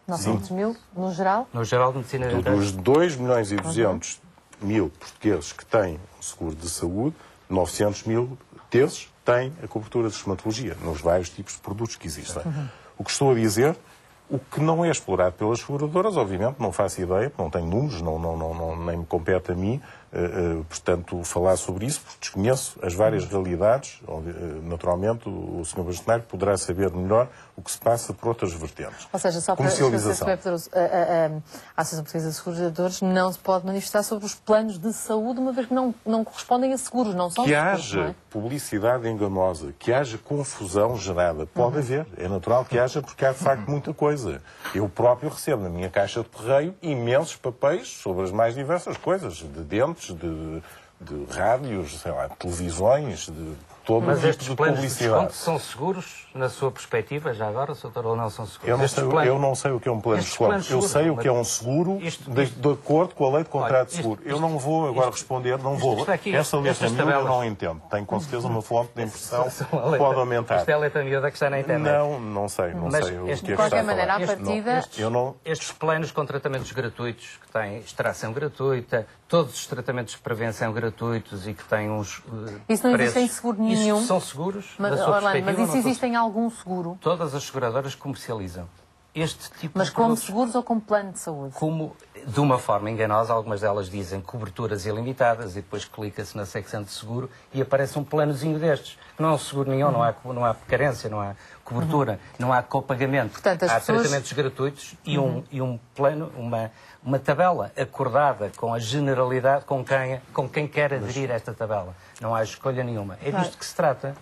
900 mil, no geral? No geral de medicina dentária. Dos 2 milhões e 200 mil portugueses que têm um seguro de saúde, 900 mil desses têm a cobertura de estomatologia, nos vários tipos de produtos que existem. O que estou a dizer... O que não é explorado pelas seguradoras, obviamente, não faço ideia, não tenho números, nem me compete a mim, portanto, falar sobre isso, porque desconheço as várias realidades. Naturalmente, o Sr. Bastonário poderá saber melhor o que se passa por outras vertentes. Ou seja, só para comercialização. A Associação Portuguesa de Seguradores não se pode manifestar sobre os planos de saúde, uma vez que não correspondem a seguros, não são que seguros. Que haja não é? publicidade enganosa, que haja confusão gerada, pode haver. É natural que haja, porque há de facto muita coisa. Eu próprio recebo na minha caixa de correio imensos papéis sobre as mais diversas coisas, de dentes, de rádios, sei lá, de televisões, de todo Mas tipo estes de planos publicidade. de desconto são seguros, na sua perspectiva, já agora, Sr. ou não são seguros? Eu não sei o que é um plano de desconto. Eu sei o que é um seguro de acordo com a lei de contrato de seguro. Eu não vou agora responder, não vou. Essa letra miúda eu não entendo. Tenho com certeza uma fonte de impressão que pode aumentar. Isto é a letra miúda que está na internet. Não sei o que é que está a falar. De qualquer maneira, à partida... Estes planos com tratamentos gratuitos, que têm extração gratuita, todos os tratamentos de prevenção gratuitos e que têm uns Isso não existe em seguro nenhum. Isso são seguros, mas, Orlando, mas isso existe em algum seguro? Todas as seguradoras comercializam este tipo mas de como produtos. seguros ou como plano de saúde? Como, de uma forma enganosa, algumas delas dizem coberturas ilimitadas e depois clica-se na secção de seguro e aparece um planozinho destes. Não é um seguro nenhum, não há carência, não há cobertura, não há copagamento. Portanto, há tratamentos gratuitos e um plano, uma tabela acordada com a generalidade, com quem quer aderir a esta tabela. Não há escolha nenhuma. É disto que se trata.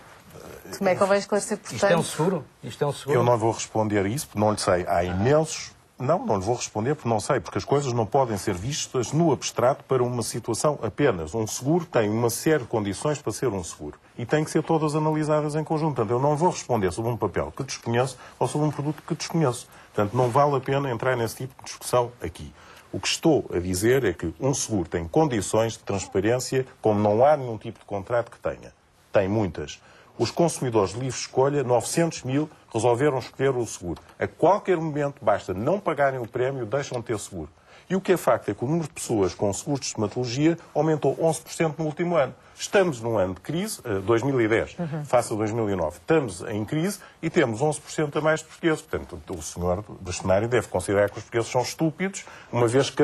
Como é que convém esclarecer, portanto? Isto é um seguro? Isto é um seguro? Eu não vou responder a isso, porque não lhe sei. Há imensos... Não lhe vou responder porque não sei, porque as coisas não podem ser vistas no abstrato para uma situação apenas. Um seguro tem uma série de condições para ser um seguro. E têm que ser todas analisadas em conjunto. Portanto, eu não vou responder sobre um papel que desconheço ou sobre um produto que desconheço. Portanto, não vale a pena entrar nesse tipo de discussão aqui. O que estou a dizer é que um seguro tem condições de transparência como não há nenhum tipo de contrato que tenha. Tem muitas. Os consumidores de livre escolha, 900 mil, resolveram escolher o seguro. A qualquer momento, basta não pagarem o prémio, deixam de ter seguro. E o que é facto é que o número de pessoas com seguros de estomatologia aumentou 11% no último ano. Estamos num ano de crise, 2010, face a 2009. Estamos em crise e temos 11% a mais de portugueses. Portanto, o senhor bastonário deve considerar que os portugueses são estúpidos, uma vez que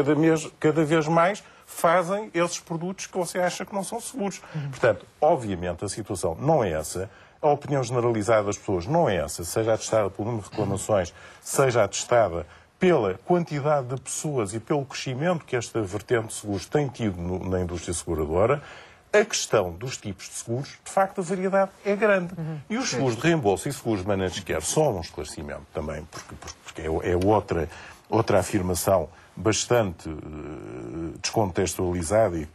cada vez mais fazem esses produtos que você acha que não são seguros. Portanto, obviamente, a situação não é essa. A opinião generalizada das pessoas não é essa, seja atestada pelo número de reclamações, seja atestada pela quantidade de pessoas e pelo crescimento que esta vertente de seguros tem tido na indústria seguradora. A questão dos tipos de seguros, de facto, a variedade é grande. E os seguros de reembolso e seguros de managed care são um esclarecimento também, porque é outra afirmação bastante descontextualizada e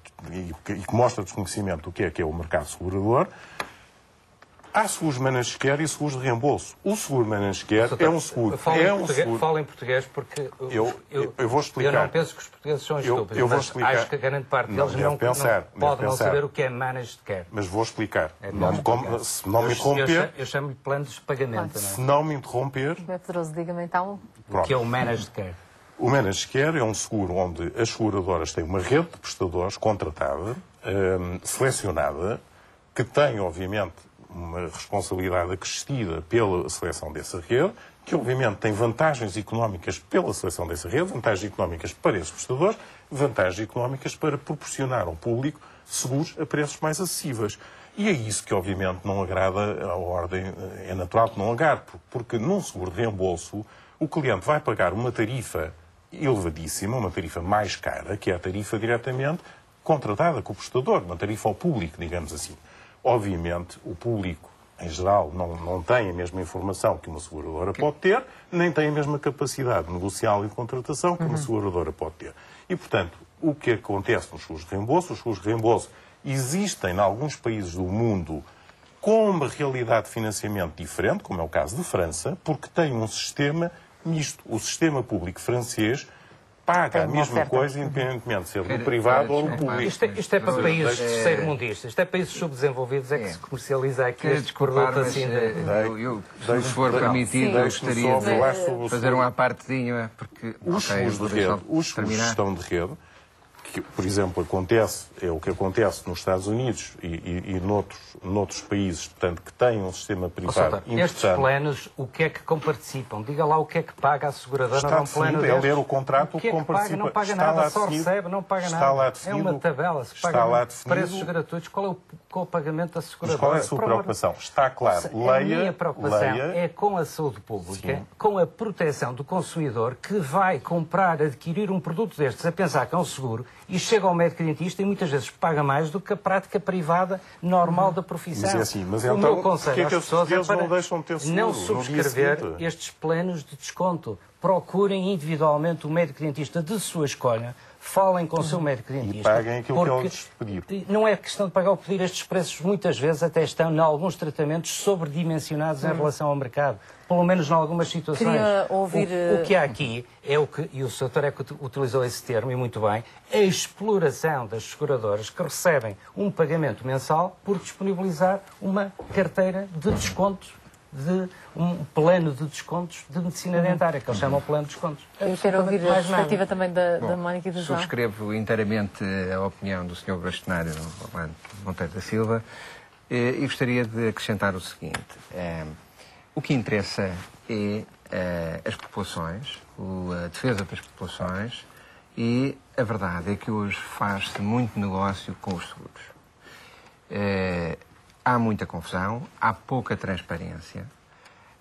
que mostra desconhecimento do que é o mercado segurador. Há seguros de managed care e seguros de reembolso. O seguro de managed care é um seguro. Fala em português porque eu vou explicar. Eu não penso que os portugueses são estúpidos, eu vou mas explicar. acho que a grande parte deles não pode não saber o que é managed care. Mas vou explicar. Se não me interromper... Eu chamo-lhe planos de pagamento. Não é? Se não me interromper... É poderoso, diga-me então. O que é o managed care? O managed care é um seguro onde as seguradoras têm uma rede de prestadores contratada, selecionada, que tem, obviamente, uma responsabilidade acrescida pela seleção dessa rede, que obviamente tem vantagens económicas pela seleção dessa rede, vantagens económicas para esses prestadores, vantagens económicas para proporcionar ao público seguros a preços mais acessíveis. E é isso que obviamente não agrada à ordem, é natural que não agrade, porque num seguro de reembolso o cliente vai pagar uma tarifa elevadíssima, uma tarifa mais cara, que é a tarifa diretamente contratada com o prestador, uma tarifa ao público, digamos assim. Obviamente, o público, em geral, não tem a mesma informação que uma seguradora pode ter, nem tem a mesma capacidade negocial e de contratação que uma seguradora pode ter. E, portanto, o que acontece nos seguros de reembolso? Os seguros de reembolso existem em alguns países do mundo com uma realidade de financiamento diferente, como é o caso de França, porque tem um sistema misto. O sistema público francês paga a mesma coisa, independentemente de ser do privado ou do público. Isto é para países terceiro-mundistas. Isto é países subdesenvolvidos, é que se comercializa aqui este produto assim. Se for permitido, eu gostaria de fazer uma partezinha, porque os seguros estão de rede, que, por exemplo, é o que acontece nos Estados Unidos e noutros países, portanto, que têm um sistema privado importante. Estes planos, o que é que comparticipam? Diga lá o que é que paga a seguradora está num plano destes. É ler o contrato, o que é que paga? Não paga nada, só recebe, não paga nada. É uma tabela, se paga preços gratuitos. Qual é o pagamento da seguradora? Mas qual é a sua preocupação? Está claro, leia... A minha preocupação é com a saúde pública, com a proteção do consumidor que vai adquirir um produto destes a pensar que é um seguro e chega ao médico dentista e muitas vezes paga mais do que a prática privada normal da profissão. Mas é assim, mas o meu conselho às pessoas é para não deixam de ter seguro, não subscrever estes planos de desconto. Procurem individualmente o médico dentista de sua escolha, falem com o seu médico dentista. E paguem aquilo que ele lhes pedir. Não é questão de pagar ou pedir, estes preços muitas vezes até estão, em alguns tratamentos, sobredimensionados em relação ao mercado. Pelo menos em algumas situações. Queria ouvir... O que há aqui é o que, e o Sr. Tareco utilizou esse termo, e muito bem, a exploração das seguradoras que recebem um pagamento mensal por disponibilizar uma carteira de descontos, de um plano de descontos de medicina dentária, que eles chamam plano de descontos. Eu quero ouvir a perspectiva também da Mónica e do João. Subscrevo inteiramente a opinião do Sr. Bastonário Monteiro da Silva e gostaria de acrescentar o seguinte. O que interessa é as populações, a defesa das populações, e a verdade é que hoje faz-se muito negócio com os seguros. Há muita confusão, há pouca transparência,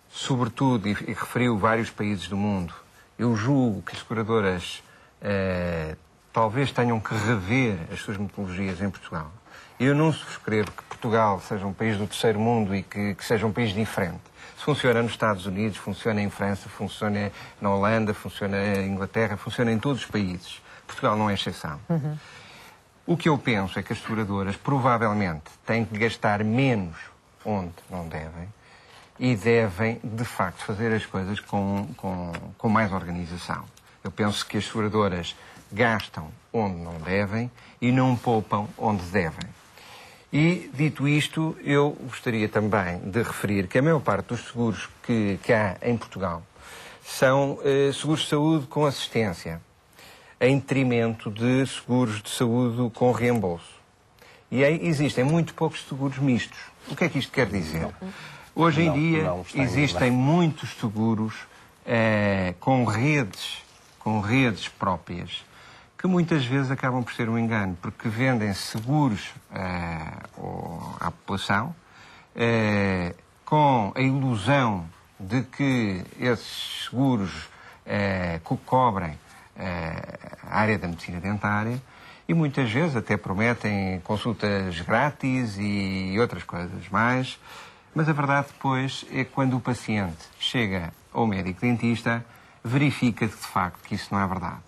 sobretudo, e referiu vários países do mundo, eu julgo que as seguradoras talvez tenham que rever as suas metodologias em Portugal. Eu não subscrevo que Portugal seja um país do terceiro mundo e que seja um país diferente. Se funciona nos Estados Unidos, funciona em França, funciona na Holanda, funciona em Inglaterra, funciona em todos os países. Portugal não é exceção. O que eu penso é que as seguradoras provavelmente têm que gastar menos onde não devem e devem, de facto, fazer as coisas com mais organização. Eu penso que as seguradoras gastam onde não devem e não poupam onde devem. E, dito isto, eu gostaria também de referir que a maior parte dos seguros que há em Portugal são seguros de saúde com assistência, em detrimento de seguros de saúde com reembolso. E aí existem muito poucos seguros mistos. O que é que isto quer dizer? Hoje em dia existem muitos seguros com redes próprias, que muitas vezes acabam por ser um engano, porque vendem seguros à população com a ilusão de que esses seguros cobrem a área da medicina dentária e muitas vezes até prometem consultas grátis e outras coisas mais, mas a verdade depois é que quando o paciente chega ao médico dentista, verifica de facto que isso não é verdade.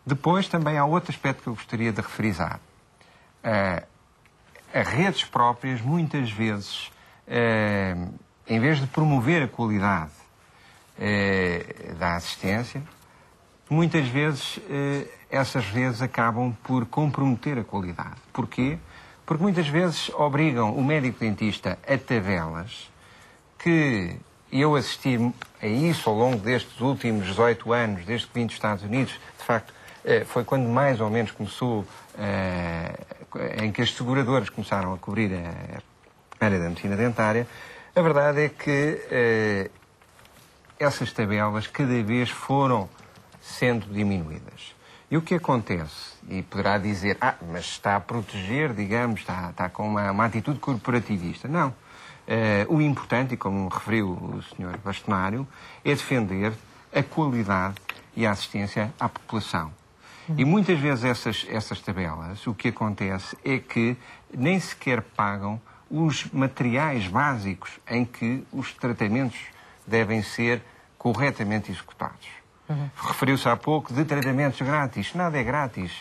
Depois também há outro aspecto que eu gostaria de referir. As redes próprias, muitas vezes, em vez de promover a qualidade da assistência, muitas vezes essas redes acabam por comprometer a qualidade. Porquê? Porque muitas vezes obrigam o médico dentista a tabelas que eu assisti a isso ao longo destes últimos 18 anos, desde que vim dos Estados Unidos. De facto, foi quando mais ou menos começou, em que as seguradoras começaram a cobrir a área da medicina dentária. A verdade é que essas tabelas cada vez foram sendo diminuídas. E o que acontece? E poderá dizer, mas está a proteger, digamos, está com uma atitude corporativista. Não. O importante, e como referiu o Sr. Bastonário, é defender a qualidade e a assistência à população. E muitas vezes essas tabelas, o que acontece é que nem sequer pagam os materiais básicos em que os tratamentos devem ser corretamente executados. Referiu-se há pouco de tratamentos grátis. Nada é grátis.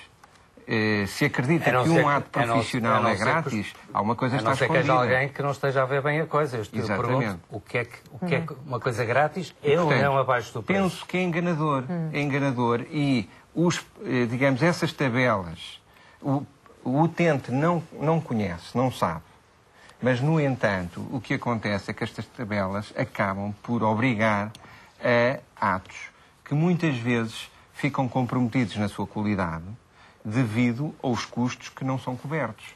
Se acredita que um ato profissional é grátis, há uma coisa está escondida. A não ser que haja alguém que não esteja a ver bem a coisa. Eu pergunto, o que é uma coisa grátis é ou não abaixo do preço? Penso que é enganador. É enganador e, digamos, essas tabelas, o utente não conhece, não sabe. Mas, no entanto, o que acontece é que estas tabelas acabam por obrigar a atos que muitas vezes ficam comprometidos na sua qualidade devido aos custos que não são cobertos.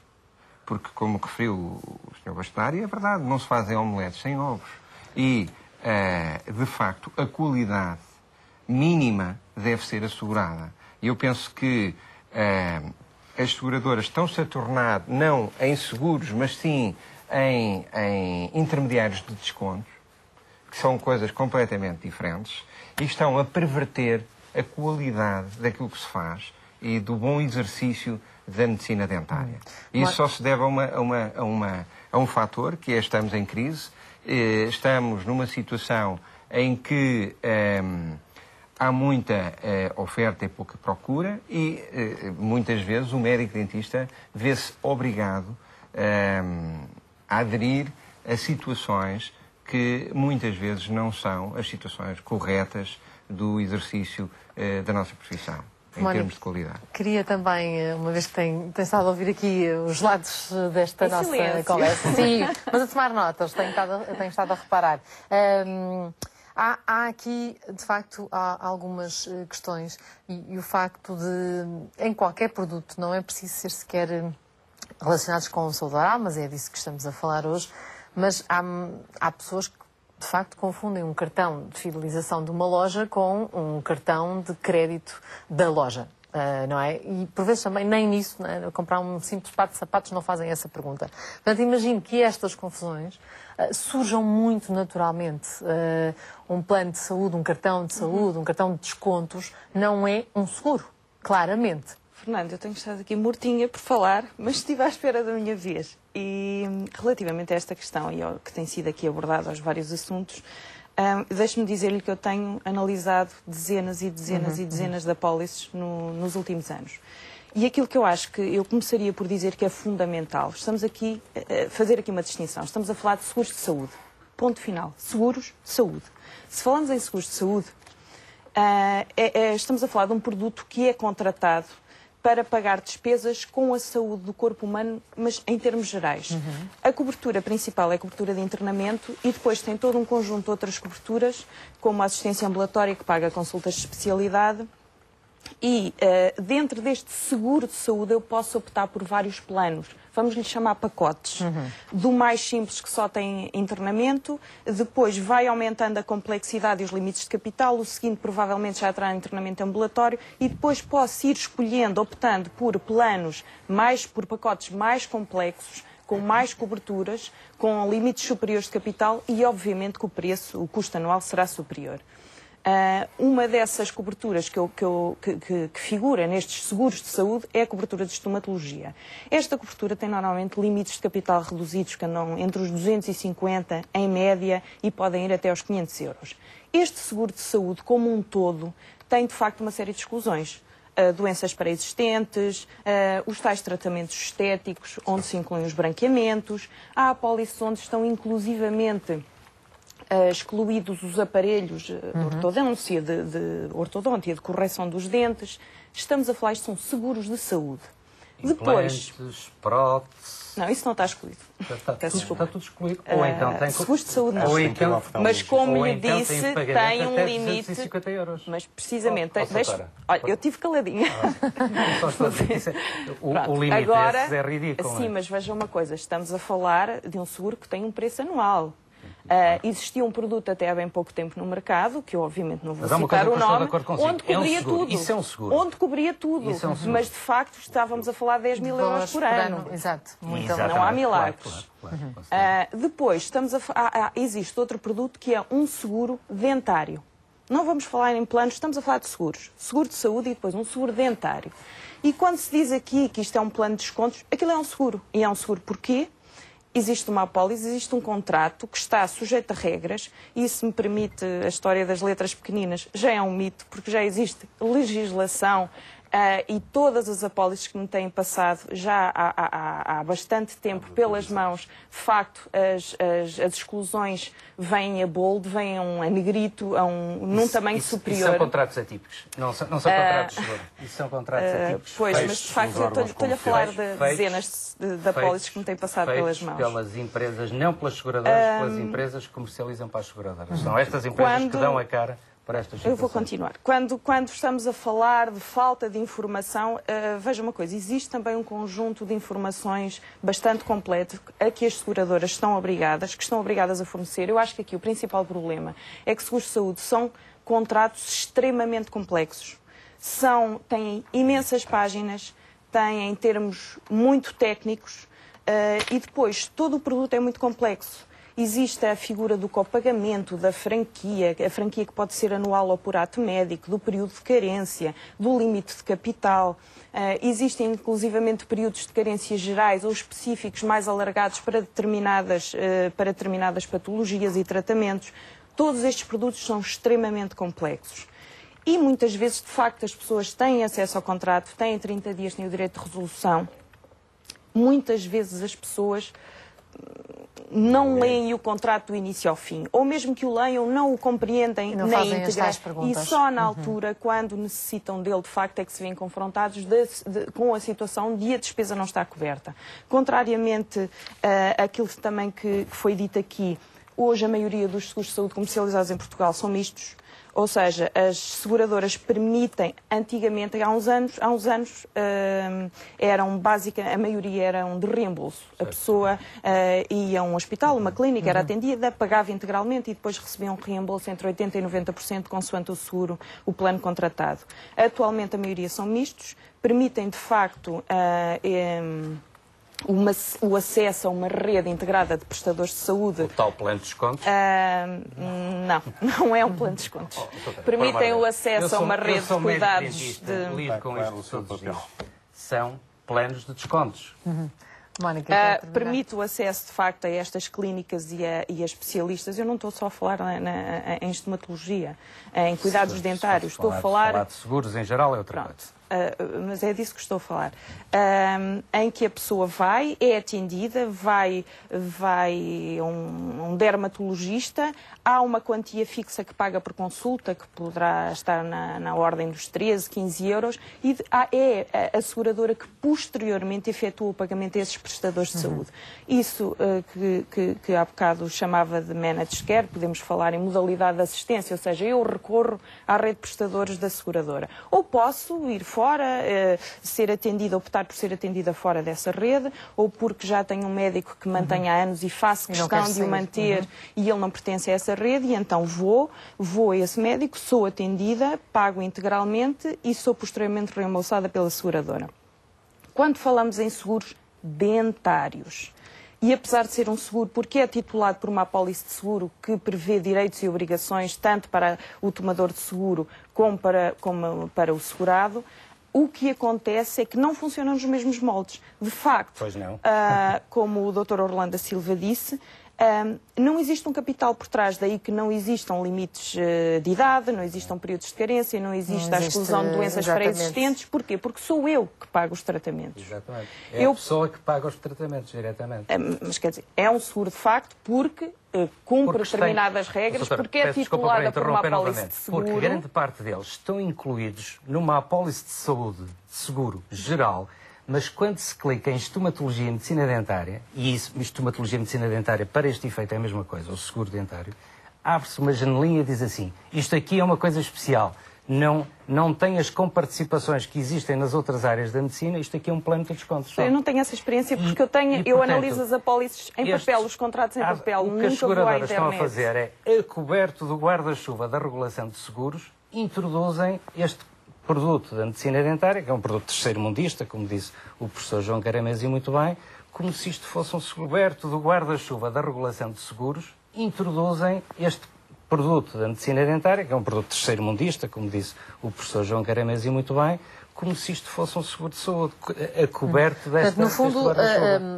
Porque, como referiu o Sr. Bastonário, é verdade, não se fazem omeletes sem ovos. E, de facto, a qualidade mínima deve ser assegurada. E eu penso que as seguradoras estão-se a tornar, não em seguros, mas sim em intermediários de descontos, que são coisas completamente diferentes, e estão a perverter a qualidade daquilo que se faz e do bom exercício da medicina dentária. Isso só se deve a um fator, que é estamos em crise, estamos numa situação em que há muita oferta e pouca procura e muitas vezes o médico dentista vê-se obrigado a aderir a situações que muitas vezes não são as situações corretas do exercício da nossa profissão, em termos de qualidade. Queria também, uma vez que tem estado a ouvir aqui os lados desta nossa conversa, sim, mas a tomar notas, tenho estado a reparar. Há aqui, de facto, há algumas questões e o facto de, em qualquer produto, não é preciso ser sequer relacionados com o saúde oral, mas é disso que estamos a falar hoje, mas há pessoas que, de facto, confundem um cartão de fidelização de uma loja com um cartão de crédito da loja. Não é? E por vezes também nem nisso, não é? Comprar um simples par de sapatos não fazem essa pergunta. Portanto, imagino que estas confusões surjam muito naturalmente. Um plano de saúde, um cartão de saúde, um cartão de descontos não é um seguro, claramente. Fernando, eu tenho estado aqui mortinha por falar, mas estive à espera da minha vez. E relativamente a esta questão e ao que tem sido aqui abordado aos vários assuntos, deixe-me dizer-lhe que eu tenho analisado dezenas e dezenas e dezenas de apólices nos últimos anos. E aquilo que eu acho que eu começaria por dizer que é fundamental, estamos aqui a fazer aqui uma distinção, estamos a falar de seguros de saúde. Ponto final. Seguros de saúde. Se falamos em seguros de saúde, estamos a falar de um produto que é contratado para pagar despesas com a saúde do corpo humano, mas em termos gerais. A cobertura principal é a cobertura de internamento e depois tem todo um conjunto de outras coberturas, como a assistência ambulatória, que paga consultas de especialidade. E dentro deste seguro de saúde eu posso optar por vários planos. Vamos lhe chamar pacotes. Do mais simples, que só tem internamento, depois vai aumentando a complexidade e os limites de capital, o seguinte provavelmente já terá internamento ambulatório e depois posso ir escolhendo, optando por planos, por pacotes mais complexos, com mais coberturas, com limites superiores de capital e obviamente que o custo anual será superior. Uma dessas coberturas que figura nestes seguros de saúde é a cobertura de estomatologia. Esta cobertura tem normalmente limites de capital reduzidos que andam entre os 250 em média e podem ir até aos 500 euros. Este seguro de saúde, como um todo, tem de facto uma série de exclusões. Doenças pré-existentes, os tais tratamentos estéticos, onde se incluem os branqueamentos, há apólices onde estão inclusivamente excluídos os aparelhos de ortodôncia, de correção dos dentes. Estamos a falar, isto são seguros de saúde. Implantes, próteses... Não, isso não está excluído. Está tudo excluído. Ou então tem... Seguros de saúde não. Ou então, mas como lhe então disse, tem um limite... 250 euros. Mas precisamente... Olha, eu tive caladinha. O limite agora, é ridículo. Sim, mas veja uma coisa. Estamos a falar de um seguro que tem um preço anual. Existia um produto até há bem pouco tempo no mercado, que eu obviamente não vou citar o nome, onde cobria tudo. Isso é um seguro. Onde cobria tudo. Isso é um seguro. Mas de facto estávamos a falar de 10 mil euros por ano. Exato. Não há milagres. Depois, existe outro produto que é um seguro dentário. Não vamos falar em planos, estamos a falar de seguros. Seguro de saúde e depois um seguro dentário. E quando se diz aqui que isto é um plano de descontos, aquilo é um seguro. E é um seguro porquê? Existe uma apólice, existe um contrato que está sujeito a regras e, se me permite a história das letras pequeninas, já é um mito, porque já existe legislação e todas as apólices que me têm passado já há bastante tempo pelas mãos, de facto, as exclusões vêm a bold, vêm a negrito, num tamanho superior. Isso são contratos atípicos, não são contratos de seguro. Isso são contratos atípicos. Pois, mas de facto estou-lhe a falar de dezenas de apólices que me têm passado pelas mãos. Pelas empresas, não pelas seguradoras, pelas empresas que comercializam para as seguradoras. São estas empresas que dão a cara. Eu vou continuar. Quando estamos a falar de falta de informação, veja uma coisa, existe também um conjunto de informações bastante completo a que as seguradoras estão obrigadas a fornecer. Eu acho que aqui o principal problema é que seguros de saúde são contratos extremamente complexos. Têm imensas páginas, têm termos muito técnicos e depois todo o produto é muito complexo. Existe a figura do copagamento, da franquia, a franquia que pode ser anual ou por ato médico, do período de carência, do limite de capital. Existem inclusivamente períodos de carência gerais ou específicos mais alargados para determinadas patologias e tratamentos. Todos estes produtos são extremamente complexos. E muitas vezes, de facto, as pessoas têm acesso ao contrato, têm 30 dias, têm o direito de resolução. Muitas vezes as pessoas não leem o contrato do início ao fim, ou mesmo que o leiam, não o compreendem na íntegra, e só na altura, quando necessitam dele, de facto, é que se veem confrontados com a situação de a despesa não estar coberta. Contrariamente àquilo também que foi dito aqui, hoje a maioria dos seguros de saúde comercializados em Portugal são mistos. Ou seja, as seguradoras permitem, antigamente, há uns anos, a maioria eram de reembolso. A pessoa ia a um hospital, uma clínica, era atendida, pagava integralmente e depois recebia um reembolso entre 80% e 90%, consoante o seguro, o plano contratado. Atualmente, a maioria são mistos, permitem, de facto, o acesso a uma rede integrada de prestadores de saúde. O tal plano de descontos? Não é um plano de descontos. Permitem o acesso a uma rede de cuidados lido com isto todos os dias. são planos de descontos. Mónica, permite o acesso, de facto, a estas clínicas e a especialistas. Eu não estou só a falar em estomatologia, em cuidados dentários. Estou a falar de seguros em geral é outra coisa. Mas é disso que estou a falar. Em que a pessoa vai, é atendida, vai a um dermatologista, há uma quantia fixa que paga por consulta, que poderá estar na ordem dos 13, 15 euros, e é a seguradora que posteriormente efetua o pagamento a esses prestadores de saúde. Isso que há bocado chamava de managed care, podemos falar em modalidade de assistência, ou seja, eu recorro à rede de prestadores da seguradora. Ou posso ir fora, ser atendida, optar por ser atendida fora dessa rede, ou porque já tenho um médico que mantenha há anos e faço questão de o manter e ele não pertence a essa rede, e então vou a esse médico, sou atendida, pago integralmente e sou posteriormente reembolsada pela seguradora. Quando falamos em seguros dentários, e apesar de ser um seguro, porque é titulado por uma apólice de seguro que prevê direitos e obrigações tanto para o tomador de seguro como para o segurado, o que acontece é que não funcionam nos mesmos moldes. De facto, pois não. Como o Dr. Orlando Silva disse, não existe um capital por trás, daí que não existam limites de idade, não existam períodos de carência, não existe a exclusão de doenças pré-existentes. Porquê? Porque sou eu que pago os tratamentos. Exatamente. É a pessoa que paga os tratamentos diretamente. Mas quer dizer, é um seguro de facto porque cumpre determinadas regras, porque é titulada por uma apólice de seguro. Porque grande parte deles estão incluídos numa apólice de saúde, de seguro geral, mas quando se clica em estomatologia e medicina dentária, e isso, estomatologia e medicina dentária para este efeito é a mesma coisa, o seguro dentário, abre-se uma janelinha e diz assim, isto aqui é uma coisa especial, não tem as comparticipações que existem nas outras áreas da medicina, isto aqui é um plano de descontos. Eu não tenho essa experiência porque eu analiso as apólices em papel, os contratos em papel, o que as seguradoras estão a fazer é, coberto do guarda-chuva da regulação de seguros, introduzem este produto da medicina dentária, que é um produto terceiro-mundista, como disse o professor João Caramesi muito bem, como se isto fosse um coberto do guarda-chuva da regulação de seguros, introduzem este produto da medicina dentária, que é um produto terceiro-mundista, como disse o professor João Caramesi muito bem, como se isto fosse um seguro de saúde, coberto desta... Portanto, no fundo,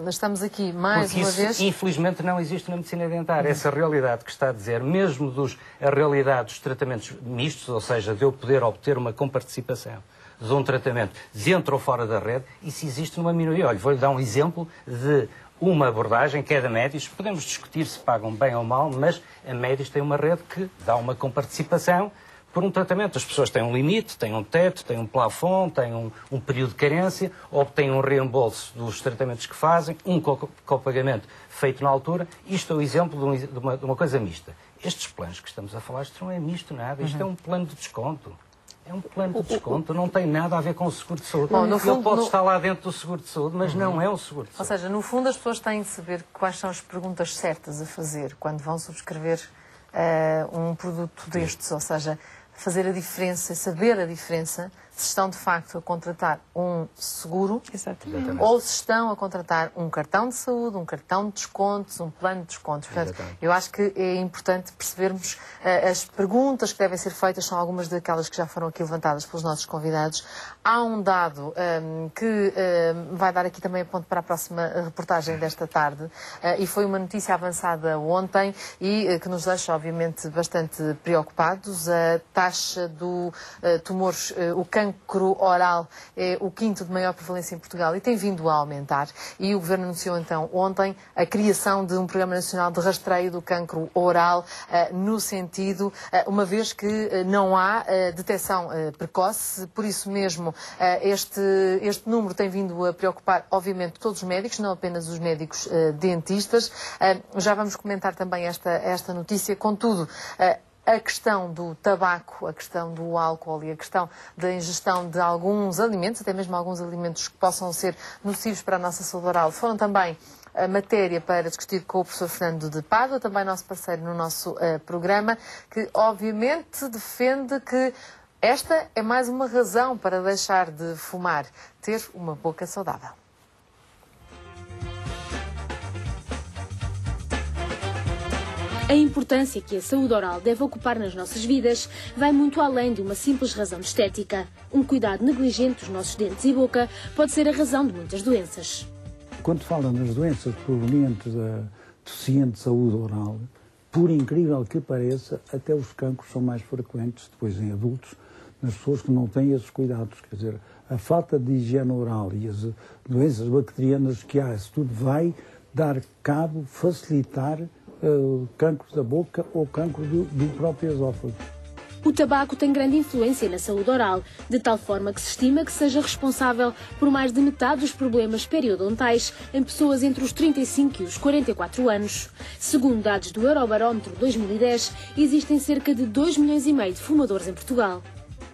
estamos aqui mais uma vez... Infelizmente não existe na medicina dentária. Essa realidade que está a dizer, mesmo a realidade dos tratamentos mistos, ou seja, de eu poder obter uma comparticipação de um tratamento dentro ou fora da rede, isso existe numa minoria. Olha, vou-lhe dar um exemplo de uma abordagem que é da Médis. Podemos discutir se pagam bem ou mal, mas a Médis tem uma rede que dá uma comparticipação por um tratamento. As pessoas têm um limite, têm um teto, têm um plafond, têm um período de carência, obtêm um reembolso dos tratamentos que fazem, um copagamento feito na altura. Isto é o exemplo de uma coisa mista. Estes planos que estamos a falar, isto não é misto nada, isto é um plano de desconto. É um plano de desconto, não tem nada a ver com o seguro de saúde. Bom, no fundo, ele pode estar lá dentro do seguro de saúde, mas não é o seguro de saúde. Ou seja, no fundo as pessoas têm de saber quais são as perguntas certas a fazer quando vão subscrever um produto destes, ou seja, fazer a diferença, saber a diferença se estão de facto a contratar um seguro. Exatamente. Ou se estão a contratar um cartão de saúde, um cartão de descontos, um plano de descontos. Portanto, eu acho que é importante percebermos as perguntas que devem ser feitas, são algumas daquelas que já foram aqui levantadas pelos nossos convidados. Há um dado que vai dar aqui também a ponto para a próxima reportagem desta tarde, e foi uma notícia avançada ontem e que nos deixa, obviamente, bastante preocupados. A taxa do tumores, o cancro oral é o quinto de maior prevalência em Portugal e tem vindo a aumentar. E o Governo anunciou então ontem a criação de um Programa Nacional de Rastreio do Cancro Oral, no sentido, uma vez que não há detecção precoce, por isso mesmo este número tem vindo a preocupar, obviamente, todos os médicos, não apenas os médicos dentistas. Já vamos comentar também esta notícia, contudo, a questão do tabaco, a questão do álcool e a questão da ingestão de alguns alimentos, até mesmo alguns alimentos que possam ser nocivos para a nossa saúde oral, foram também a matéria para discutir com o professor Fernando de Pádua, também nosso parceiro no nosso programa, que obviamente defende que esta é mais uma razão para deixar de fumar, ter uma boca saudável. A importância que a saúde oral deve ocupar nas nossas vidas vai muito além de uma simples razão de estética. Um cuidado negligente dos nossos dentes e boca pode ser a razão de muitas doenças. Quando falam nas doenças provenientes da deficiente saúde oral, por incrível que pareça, até os cancros são mais frequentes depois em adultos, nas pessoas que não têm esses cuidados. Quer dizer, a falta de higiene oral e as doenças bacterianas que há, isso tudo vai dar cabo, facilitar cancro da boca ou cancro do próprio esófago. O tabaco tem grande influência na saúde oral, de tal forma que se estima que seja responsável por mais de metade dos problemas periodontais em pessoas entre os 35 e os 44 anos. Segundo dados do Eurobarómetro 2010, existem cerca de 2,5 milhões de fumadores em Portugal.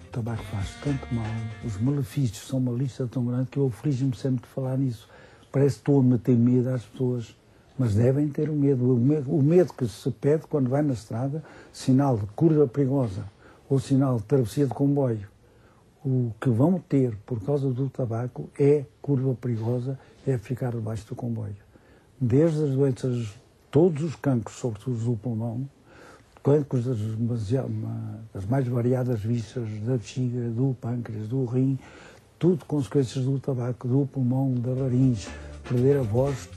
O tabaco faz tanto mal, os malefícios são uma lista tão grande que eu aflijo-me sempre de falar nisso. Parece que estou a meter medo às pessoas, mas devem ter o medo que se pede quando vai na estrada, sinal de curva perigosa ou sinal de travessia de comboio. O que vão ter por causa do tabaco é curva perigosa, é ficar debaixo do comboio. Desde as doenças, todos os cancros, sobretudo do pulmão, cancros das mais variadas vísceras, da bexiga, do pâncreas, do rim, tudo consequências do tabaco, do pulmão, da laringe, perder a voz.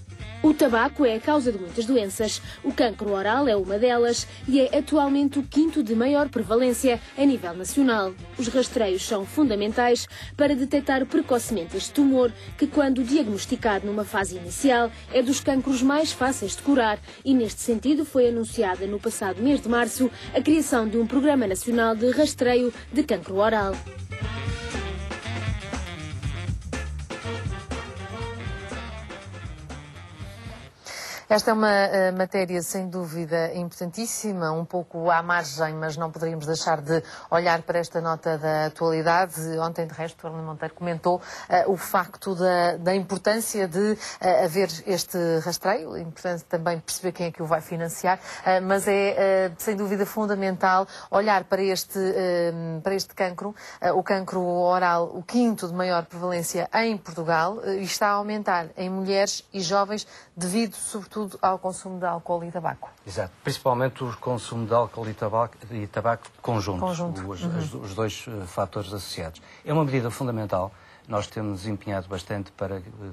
O tabaco é a causa de muitas doenças. O cancro oral é uma delas e é atualmente o quinto de maior prevalência a nível nacional. Os rastreios são fundamentais para detectar precocemente este tumor, que, quando diagnosticado numa fase inicial, é dos cancros mais fáceis de curar, e neste sentido foi anunciada no passado mês de março a criação de um Programa Nacional de Rastreio de Cancro Oral. Esta é uma matéria, sem dúvida, importantíssima, um pouco à margem, mas não poderíamos deixar de olhar para esta nota da atualidade. Ontem, de resto, o Arlindo Monteiro comentou o facto da importância de haver este rastreio, é importante também perceber quem é que o vai financiar, mas é, sem dúvida, fundamental olhar para este cancro, o cancro oral, o quinto de maior prevalência em Portugal, e está a aumentar em mulheres e jovens devido, sobretudo, ao consumo de álcool e tabaco. Exato, principalmente o consumo de álcool e tabaco conjunto. Os dois fatores associados. É uma medida fundamental, nós temos empenhado bastante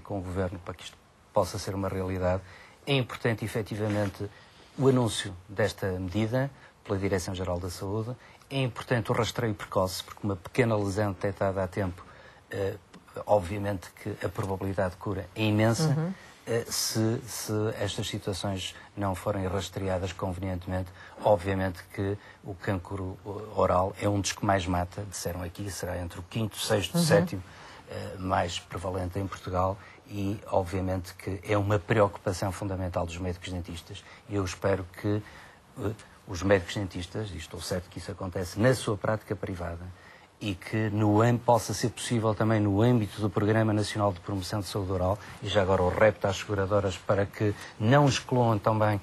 com o Governo para que isto possa ser uma realidade. É importante, efetivamente, o anúncio desta medida pela Direção-Geral da Saúde. É importante o rastreio precoce, porque uma pequena lesão detectada a tempo, obviamente que a probabilidade de cura é imensa. Se estas situações não forem rastreadas convenientemente, obviamente que o cancro oral é um dos que mais mata, disseram aqui, será entre o quinto, sexto, sétimo mais prevalente em Portugal, e obviamente que é uma preocupação fundamental dos médicos dentistas. E eu espero que os médicos dentistas, e estou certo que isso acontece na sua prática privada, e que possa ser possível também no âmbito do Programa Nacional de Promoção de Saúde Oral, e já agora o repto às seguradoras para que não excluam também,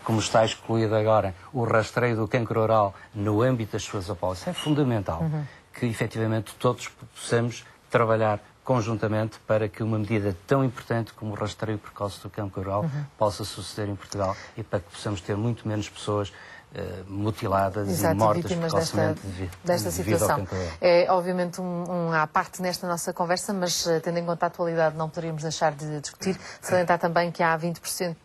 como está excluído agora, o rastreio do cancro oral no âmbito das suas apólices. É fundamental que efetivamente todos possamos trabalhar conjuntamente para que uma medida tão importante como o rastreio precoce do cancro oral possa suceder em Portugal, e para que possamos ter muito menos pessoas mutiladas e mortas precocemente desta situação. É obviamente à parte nesta nossa conversa, mas tendo em conta a atualidade não poderíamos deixar de discutir, salientar também que há 25%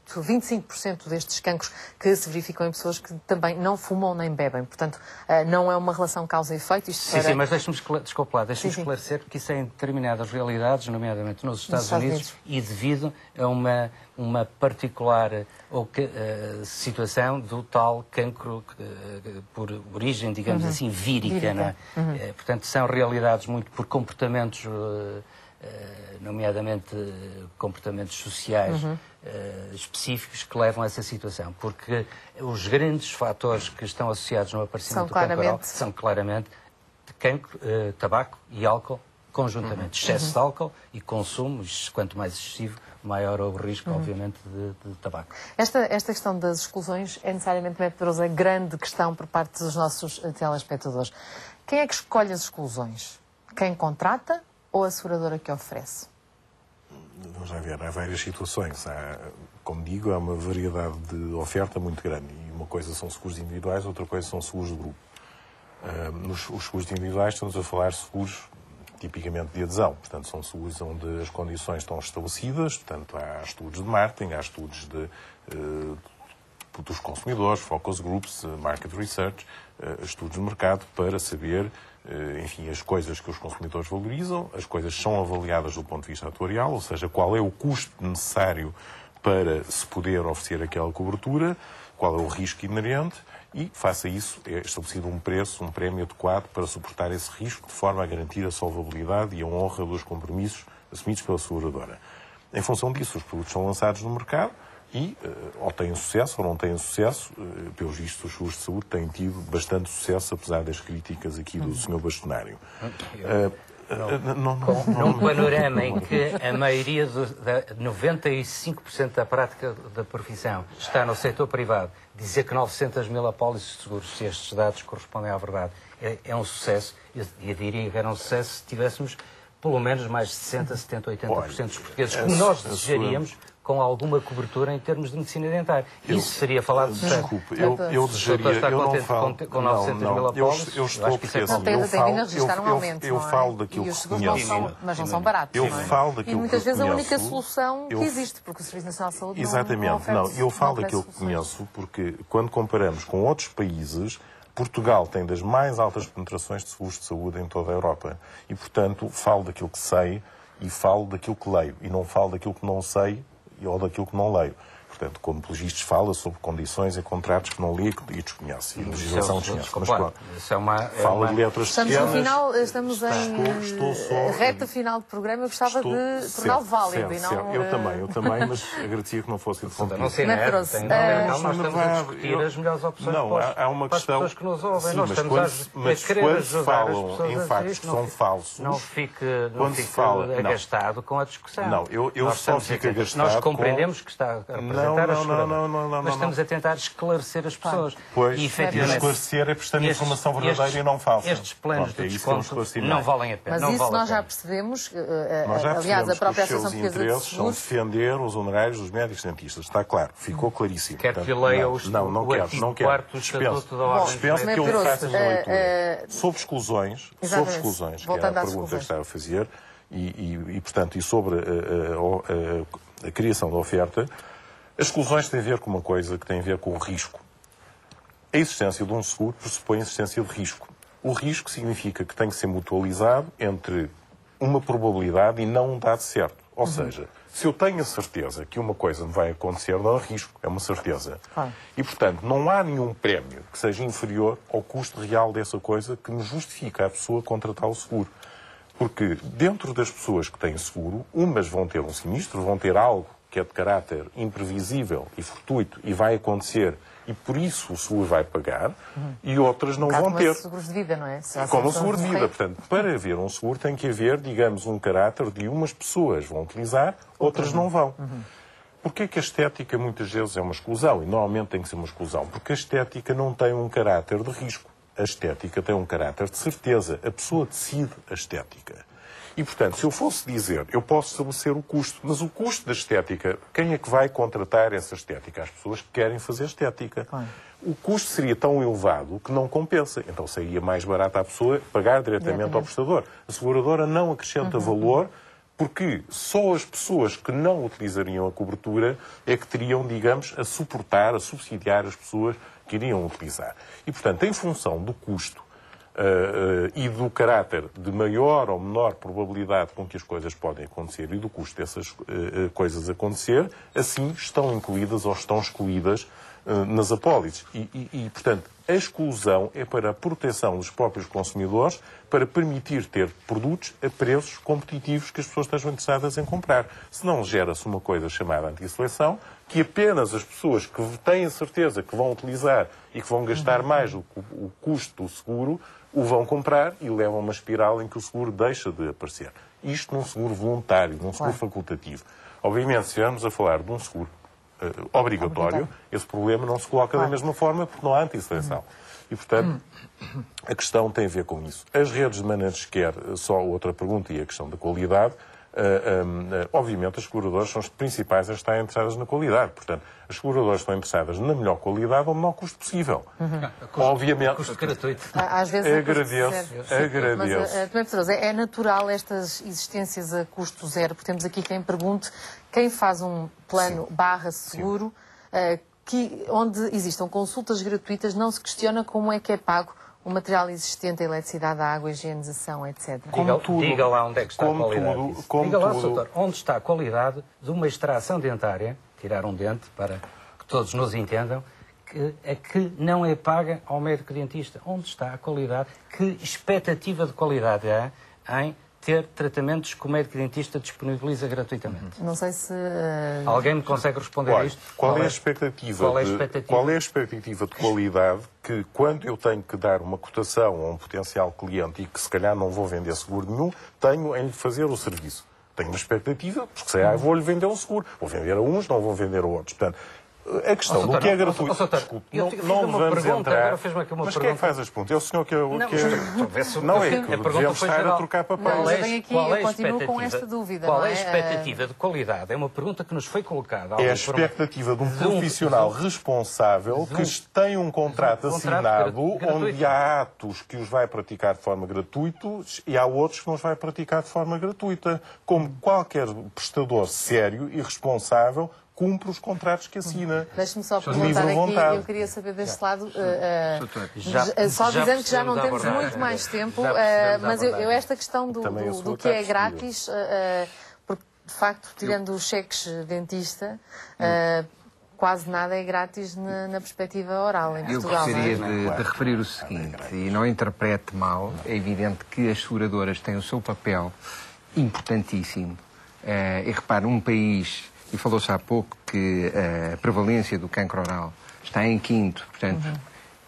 destes cancros que se verificam em pessoas que também não fumam nem bebem. Portanto, não é uma relação causa e efeito. Sim, mas deixe-me esclarecer, porque isso é em determinadas realidades, nomeadamente nos Estados Unidos, e devido a uma particular situação do tal cancro por origem, digamos assim, vírica. Não é? Portanto, são realidades muito por comportamentos, nomeadamente comportamentos sociais específicos que levam a essa situação. Porque os grandes fatores que estão associados no aparecimento do cancro oral são claramente cancro, tabaco e álcool conjuntamente. Excesso de álcool e consumo, quanto mais excessivo, maior o risco, obviamente, de tabaco. Esta questão das exclusões é necessariamente, Pedroso, a grande questão por parte dos nossos telespectadores. Quem é que escolhe as exclusões? Quem contrata ou a seguradora que oferece? Vamos lá ver, há várias situações. Como digo, há uma variedade de oferta muito grande. E Uma coisa são seguros individuais, outra coisa são seguros de grupo. Os seguros individuais estamos a falar de seguros tipicamente de adesão. Portanto, são seguros onde as condições estão estabelecidas. Portanto, há estudos de marketing, há estudos dos consumidores, focus groups, market research, estudos de mercado para saber, enfim, as coisas que os consumidores valorizam, as coisas são avaliadas do ponto de vista atuarial, ou seja, qual é o custo necessário para se poder oferecer aquela cobertura, qual é o risco inerente e, face a isso, é estabelecido um preço, um prémio adequado para suportar esse risco, de forma a garantir a solvabilidade e a honra dos compromissos assumidos pela seguradora. Em função disso, os produtos são lançados no mercado e ou têm sucesso ou não têm sucesso. Pelos vistos, os seguros de saúde têm tido bastante sucesso, apesar das críticas aqui do Sr. Bastonário. Num panorama em que a maioria, 95% da prática da profissão está no setor privado, dizer que 900 mil apólices de seguros, se estes dados correspondem à verdade, é um sucesso. Eu diria que era um sucesso se tivéssemos pelo menos mais de 60%, 70%, 80% dos portugueses, como nós desejaríamos, com alguma cobertura em termos de medicina dentária. Isso seria falado de sucesso. Desculpe, eu desejaria, eu não falo... Com 900 mil apólices, eu estou porque assim, eu falo daquilo que se conhece. Mas não são baratos, eu falo daquilo e muitas que vezes conheço, a única solução que existe, porque o Serviço Nacional de Saúde exatamente, não oferece, eu falo daquilo que conheço, porque quando comparamos com outros países, Portugal tem das mais altas penetrações de seguros de saúde em toda a Europa. E, portanto, falo daquilo que sei e falo daquilo que leio. E não falo daquilo que não sei ou daquilo que não leio. Portanto, como pelos vistos fala sobre condições e contratos que não li e desconhece. E legislação desconhece. Mas pronto, fala de letras pequenas. Estamos em reta final do programa. Eu gostava de torná-lo válido. Eu também, mas agradecia que não fosse interrompido. Não sei, nós estamos a discutir as melhores opções há uma para as questão, pessoas que nos ouvem. Nós mas quando falam em factos que são falsos, não fique agastado com a discussão. Não, eu só fico agastado. Nós compreendemos que está a apresentar mas estamos a tentar esclarecer as pessoas. Pois, e esclarecer é prestando informação verdadeira e não falsa. Estes planos de desconto não valem a pena. Mas isso nós já percebemos. Aliás, a própria Associação Portuguesa de Seguros são defender os honorários dos médicos dentistas. Está claro, ficou claríssimo. Quer que leia o artigo 4º do Estatuto da Ordem dos Médicos? Dispenso que eu faça a minha leitura. Sobre exclusões, que era a pergunta que estava a fazer, e portanto, sobre a criação da oferta, as exclusões têm a ver com uma coisa que tem a ver com o risco. A existência de um seguro pressupõe a existência de risco. O risco significa que tem que ser mutualizado entre uma probabilidade e não um dado certo. Ou seja, se eu tenho a certeza que uma coisa me vai acontecer, não há risco, é uma certeza. E, portanto, não há nenhum prémio que seja inferior ao custo real dessa coisa que me justifica a pessoa contratar o seguro. Porque dentro das pessoas que têm seguro, umas vão ter um sinistro, vão ter algo que é de caráter imprevisível e fortuito e vai acontecer e por isso o seguro vai pagar e outras não vão ter. Como seguros de vida, não é? Como o seguro de vida. Portanto, para haver um seguro tem que haver, digamos, um caráter de umas pessoas vão utilizar, outras não vão. Porquê que a estética muitas vezes é uma exclusão? E normalmente tem que ser uma exclusão. Porque a estética não tem um caráter de risco. A estética tem um caráter de certeza. A pessoa decide a estética. E, portanto, se eu fosse dizer, eu posso estabelecer o custo, mas o custo da estética, quem é que vai contratar essa estética? As pessoas que querem fazer estética. O custo seria tão elevado que não compensa. Então seria mais barato à pessoa pagar diretamente ao prestador. A seguradora não acrescenta valor porque só as pessoas que não utilizariam a cobertura é que teriam, digamos, a suportar, a subsidiar as pessoas que iriam utilizar. E, portanto, em função do custo e do caráter de maior ou menor probabilidade com que as coisas podem acontecer e do custo dessas coisas acontecer, assim estão incluídas ou estão excluídas nas apólices. Portanto, a exclusão é para a proteção dos próprios consumidores, para permitir ter produtos a preços competitivos que as pessoas estejam interessadas em comprar. Senão gera-se uma coisa chamada antisseleção, que apenas as pessoas que têm a certeza que vão utilizar e que vão gastar mais o custo do seguro, o vão comprar e levam a uma espiral em que o seguro deixa de aparecer. Isto num seguro voluntário, num seguro facultativo. Obviamente, se estivermos a falar de um seguro obrigatório, esse problema não se coloca da mesma forma porque não há antisseleção. E, portanto, a questão tem a ver com isso. As redes de managed care, só outra pergunta, e a questão da qualidade. Obviamente, as seguradoras são as principais a estar interessadas na qualidade. Portanto, as seguradoras estão interessadas na melhor qualidade ao menor custo possível. Obviamente. Custo gratuito. Às vezes agradeço. Mas, é natural estas existências a custo zero, porque temos aqui quem pergunte, quem faz um plano /seguro, onde existam consultas gratuitas, não se questiona como é que é pago o material existente, a eletricidade, a água, a higienização, etc. Diga lá onde é que está a qualidade. Diga lá, doutor, onde está a qualidade de uma extração dentária, tirar um dente, para que todos nos entendam, que não é paga ao médico dentista. Onde está a qualidade? Que expectativa de qualidade há em ter tratamentos que o médico dentista disponibiliza gratuitamente? Não sei se... Alguém me consegue responder a isto? Qual é a expectativa de qualidade que, quando eu tenho que dar uma cotação a um potencial cliente e que se calhar não vou vender seguro nenhum, tenho em lhe fazer o serviço? Tenho uma expectativa, porque se vou-lhe vender um seguro. Vou vender a uns, não vou vender a outros. Portanto, a questão do que é gratuito... Desculpe, não vamos entrar... Mas quem é que faz as perguntas? É o senhor que é... Não é que devemos estar a trocar papéis. Eu continuo com esta dúvida. Qual é a expectativa de qualidade? É uma pergunta que nos foi colocada. É a expectativa de um profissional responsável que tem um contrato assinado onde há atos que os vai praticar de forma gratuita e há outros que não os vai praticar de forma gratuita. Como qualquer prestador sério e responsável cumpre os contratos que assina. Deixe-me só perguntar aqui, eu queria saber deste lado, só dizendo que já não temos muito mais tempo, mas eu esta questão do que é grátis, porque de facto, tirando os cheques dentista, quase nada é grátis na perspectiva oral em Portugal. Eu gostaria de referir o seguinte, e não interprete mal, é evidente que as seguradoras têm o seu papel importantíssimo. E repare, um país... E falou-se há pouco que a prevalência do cancro oral está em 5º, portanto,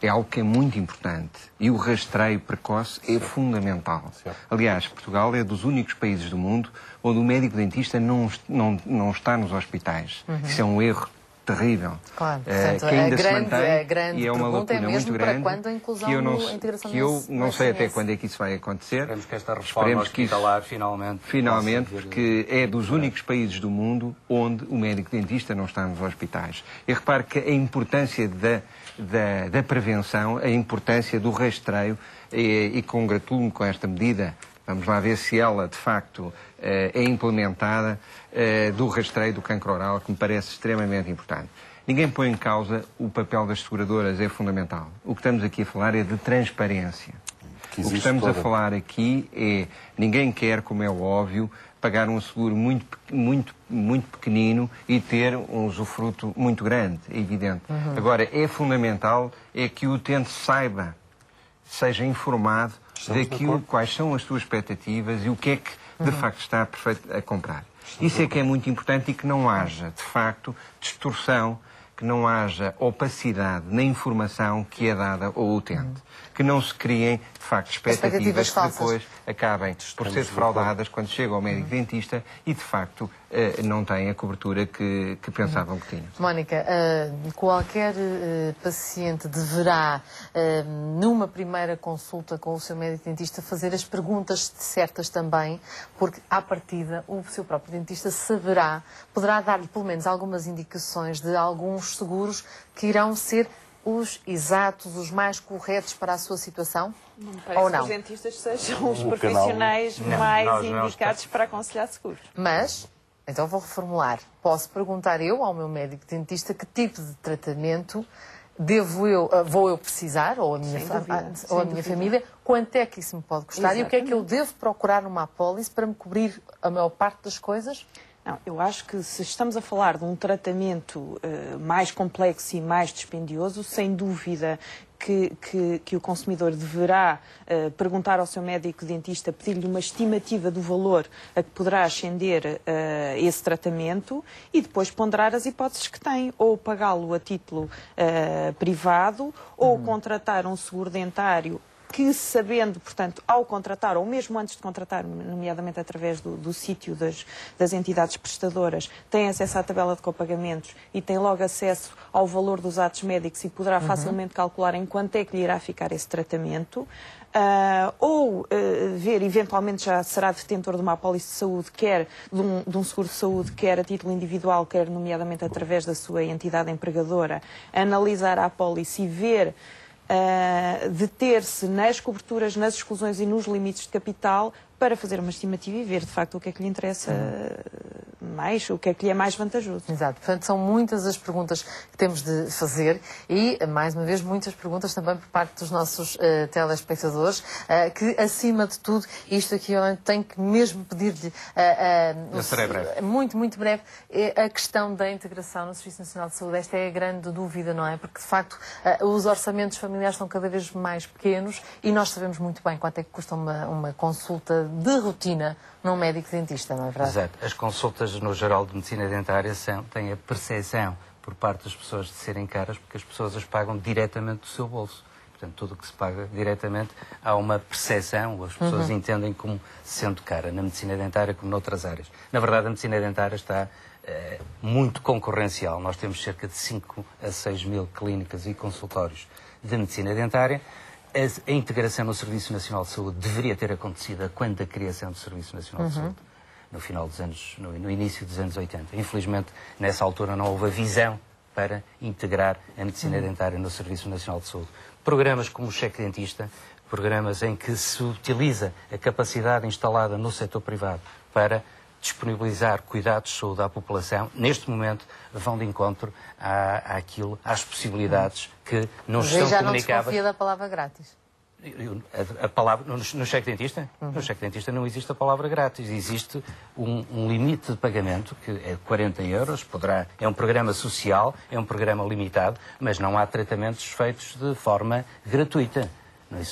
é algo que é muito importante. E o rastreio precoce é fundamental. Aliás, Portugal é dos únicos países do mundo onde o médico dentista não está nos hospitais. Isso é um erro terrível. Claro, portanto, que ainda se mantém, a grande e é uma pergunta lacuna é mesmo muito grande, para quando a inclusão que eu não, a integração que eu não sei até SNS. quando é que isso vai acontecer. Esperemos que esta reforma hospitalar finalmente, porque é dos únicos países do mundo onde o médico dentista não está nos hospitais. E repare que a importância da prevenção, a importância do rastreio, e congratulo-me com esta medida. Vamos lá ver se ela, de facto, é implementada, do rastreio do cancro oral, que me parece extremamente importante. Ninguém põe em causa o papel das seguradoras, é fundamental. O que estamos aqui a falar é de transparência. O que estamos a falar aqui é, ninguém quer, como é óbvio, pagar um seguro muito pequenino e ter um usufruto muito grande, é evidente. Agora, é fundamental é que o utente saiba, seja informado daquilo, quais são as suas expectativas e o que é que, de facto, está a comprar. Isso é que é muito importante e que não haja, de facto, distorção, que não haja opacidade na informação que é dada ao utente. Que não se criem, de facto, expectativas que depois acabem por ser defraudadas quando chegam ao médico dentista e, de facto, não têm a cobertura que pensavam que tinham. Mónica, qualquer paciente deverá, numa primeira consulta com o seu médico dentista, fazer as perguntas certas também, porque, à partida, o seu próprio dentista poderá dar-lhe, pelo menos, algumas indicações de alguns seguros que irão ser os exatos, os mais corretos para a sua situação? Não me parece que os dentistas sejam os profissionais mais indicados para aconselhar seguros. Mas, então vou reformular. Posso perguntar eu ao meu médico dentista que tipo de tratamento vou eu precisar, ou a minha família, quanto é que isso me pode custar e o que é que eu devo procurar numa apólice para me cobrir a maior parte das coisas? Não, eu acho que se estamos a falar de um tratamento mais complexo e mais dispendioso, sem dúvida que o consumidor deverá perguntar ao seu médico dentista, pedir-lhe uma estimativa do valor a que poderá ascender esse tratamento e depois ponderar as hipóteses que tem, ou pagá-lo a título privado, ou contratar um seguro dentário que, sabendo, portanto, ao contratar, ou mesmo antes de contratar, nomeadamente através do sítio das entidades prestadoras, tem acesso à tabela de copagamentos e tem logo acesso ao valor dos atos médicos e poderá facilmente calcular em quanto é que lhe irá ficar esse tratamento. Ver, eventualmente já será detentor de uma apólice de saúde, quer de um seguro de saúde, quer a título individual, quer nomeadamente através da sua entidade empregadora, analisar a apólice e ver, deter-se nas coberturas, nas exclusões e nos limites de capital para fazer uma estimativa e ver de facto o que é que lhe interessa mais, o que é que lhe é mais vantajoso. Exato, portanto são muitas as perguntas que temos de fazer e, mais uma vez, muitas perguntas também por parte dos nossos telespectadores, que acima de tudo, isto aqui eu tenho que mesmo pedir-lhe, eu serei breve. muito breve, a questão da integração no Serviço Nacional de Saúde. Esta é a grande dúvida, não é? Porque de facto os orçamentos familiares estão cada vez mais pequenos e nós sabemos muito bem quanto é que custa uma consulta de rotina num médico dentista, não é verdade? Exato. As consultas no geral de medicina dentária têm a percepção por parte das pessoas de serem caras porque as pessoas as pagam diretamente do seu bolso. Portanto, tudo o que se paga diretamente há uma percepção, as pessoas entendem como sendo cara, na medicina dentária como noutras áreas. Na verdade, a medicina dentária está muito concorrencial. Nós temos cerca de 5 a 6 mil clínicas e consultórios de medicina dentária. A integração no Serviço Nacional de Saúde deveria ter acontecido quando da criação do Serviço Nacional de Saúde, no final dos anos, no início dos anos 80. Infelizmente, nessa altura não houve a visão para integrar a medicina dentária no Serviço Nacional de Saúde. Programas como o cheque dentista, programas em que se utiliza a capacidade instalada no setor privado para disponibilizar cuidados de saúde à população, neste momento vão de encontro às possibilidades que não estão já comunicadas. não desconfia da palavra grátis. A palavra, no cheque dentista? No cheque dentista não existe a palavra grátis. Existe um limite de pagamento, que é de 40 euros, é um programa social, é um programa limitado, mas não há tratamentos feitos de forma gratuita.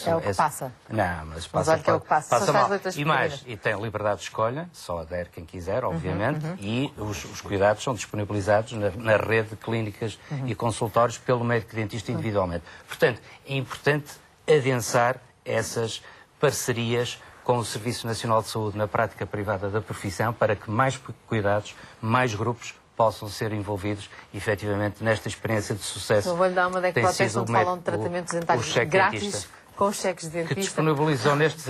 É o que passa. Não, mas passa, olha que é o que passa mal. letras E mais, e tem liberdade de escolha, só adere quem quiser, obviamente, e os cuidados são disponibilizados na rede de clínicas e consultórios pelo médico dentista individualmente. Portanto, é importante adensar essas parcerias com o Serviço Nacional de Saúde na prática privada da profissão para que mais cuidados, mais grupos possam ser envolvidos, efetivamente, nesta experiência de sucesso. Eu vou-lhe dar uma década onde falam de tratamentos dentários grátis, com cheques de dentista. Que disponibilizou nestes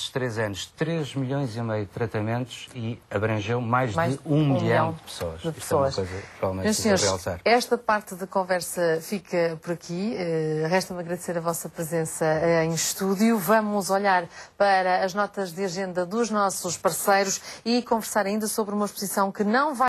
3 anos, 3,5 milhões de tratamentos e abrangeu mais de 1 milhão de pessoas. Isto é uma coisa realmente Meus senhores, realçar. esta parte da conversa fica por aqui. Resta-me agradecer a vossa presença em estúdio. Vamos olhar para as notas de agenda dos nossos parceiros e conversar ainda sobre uma exposição que não vai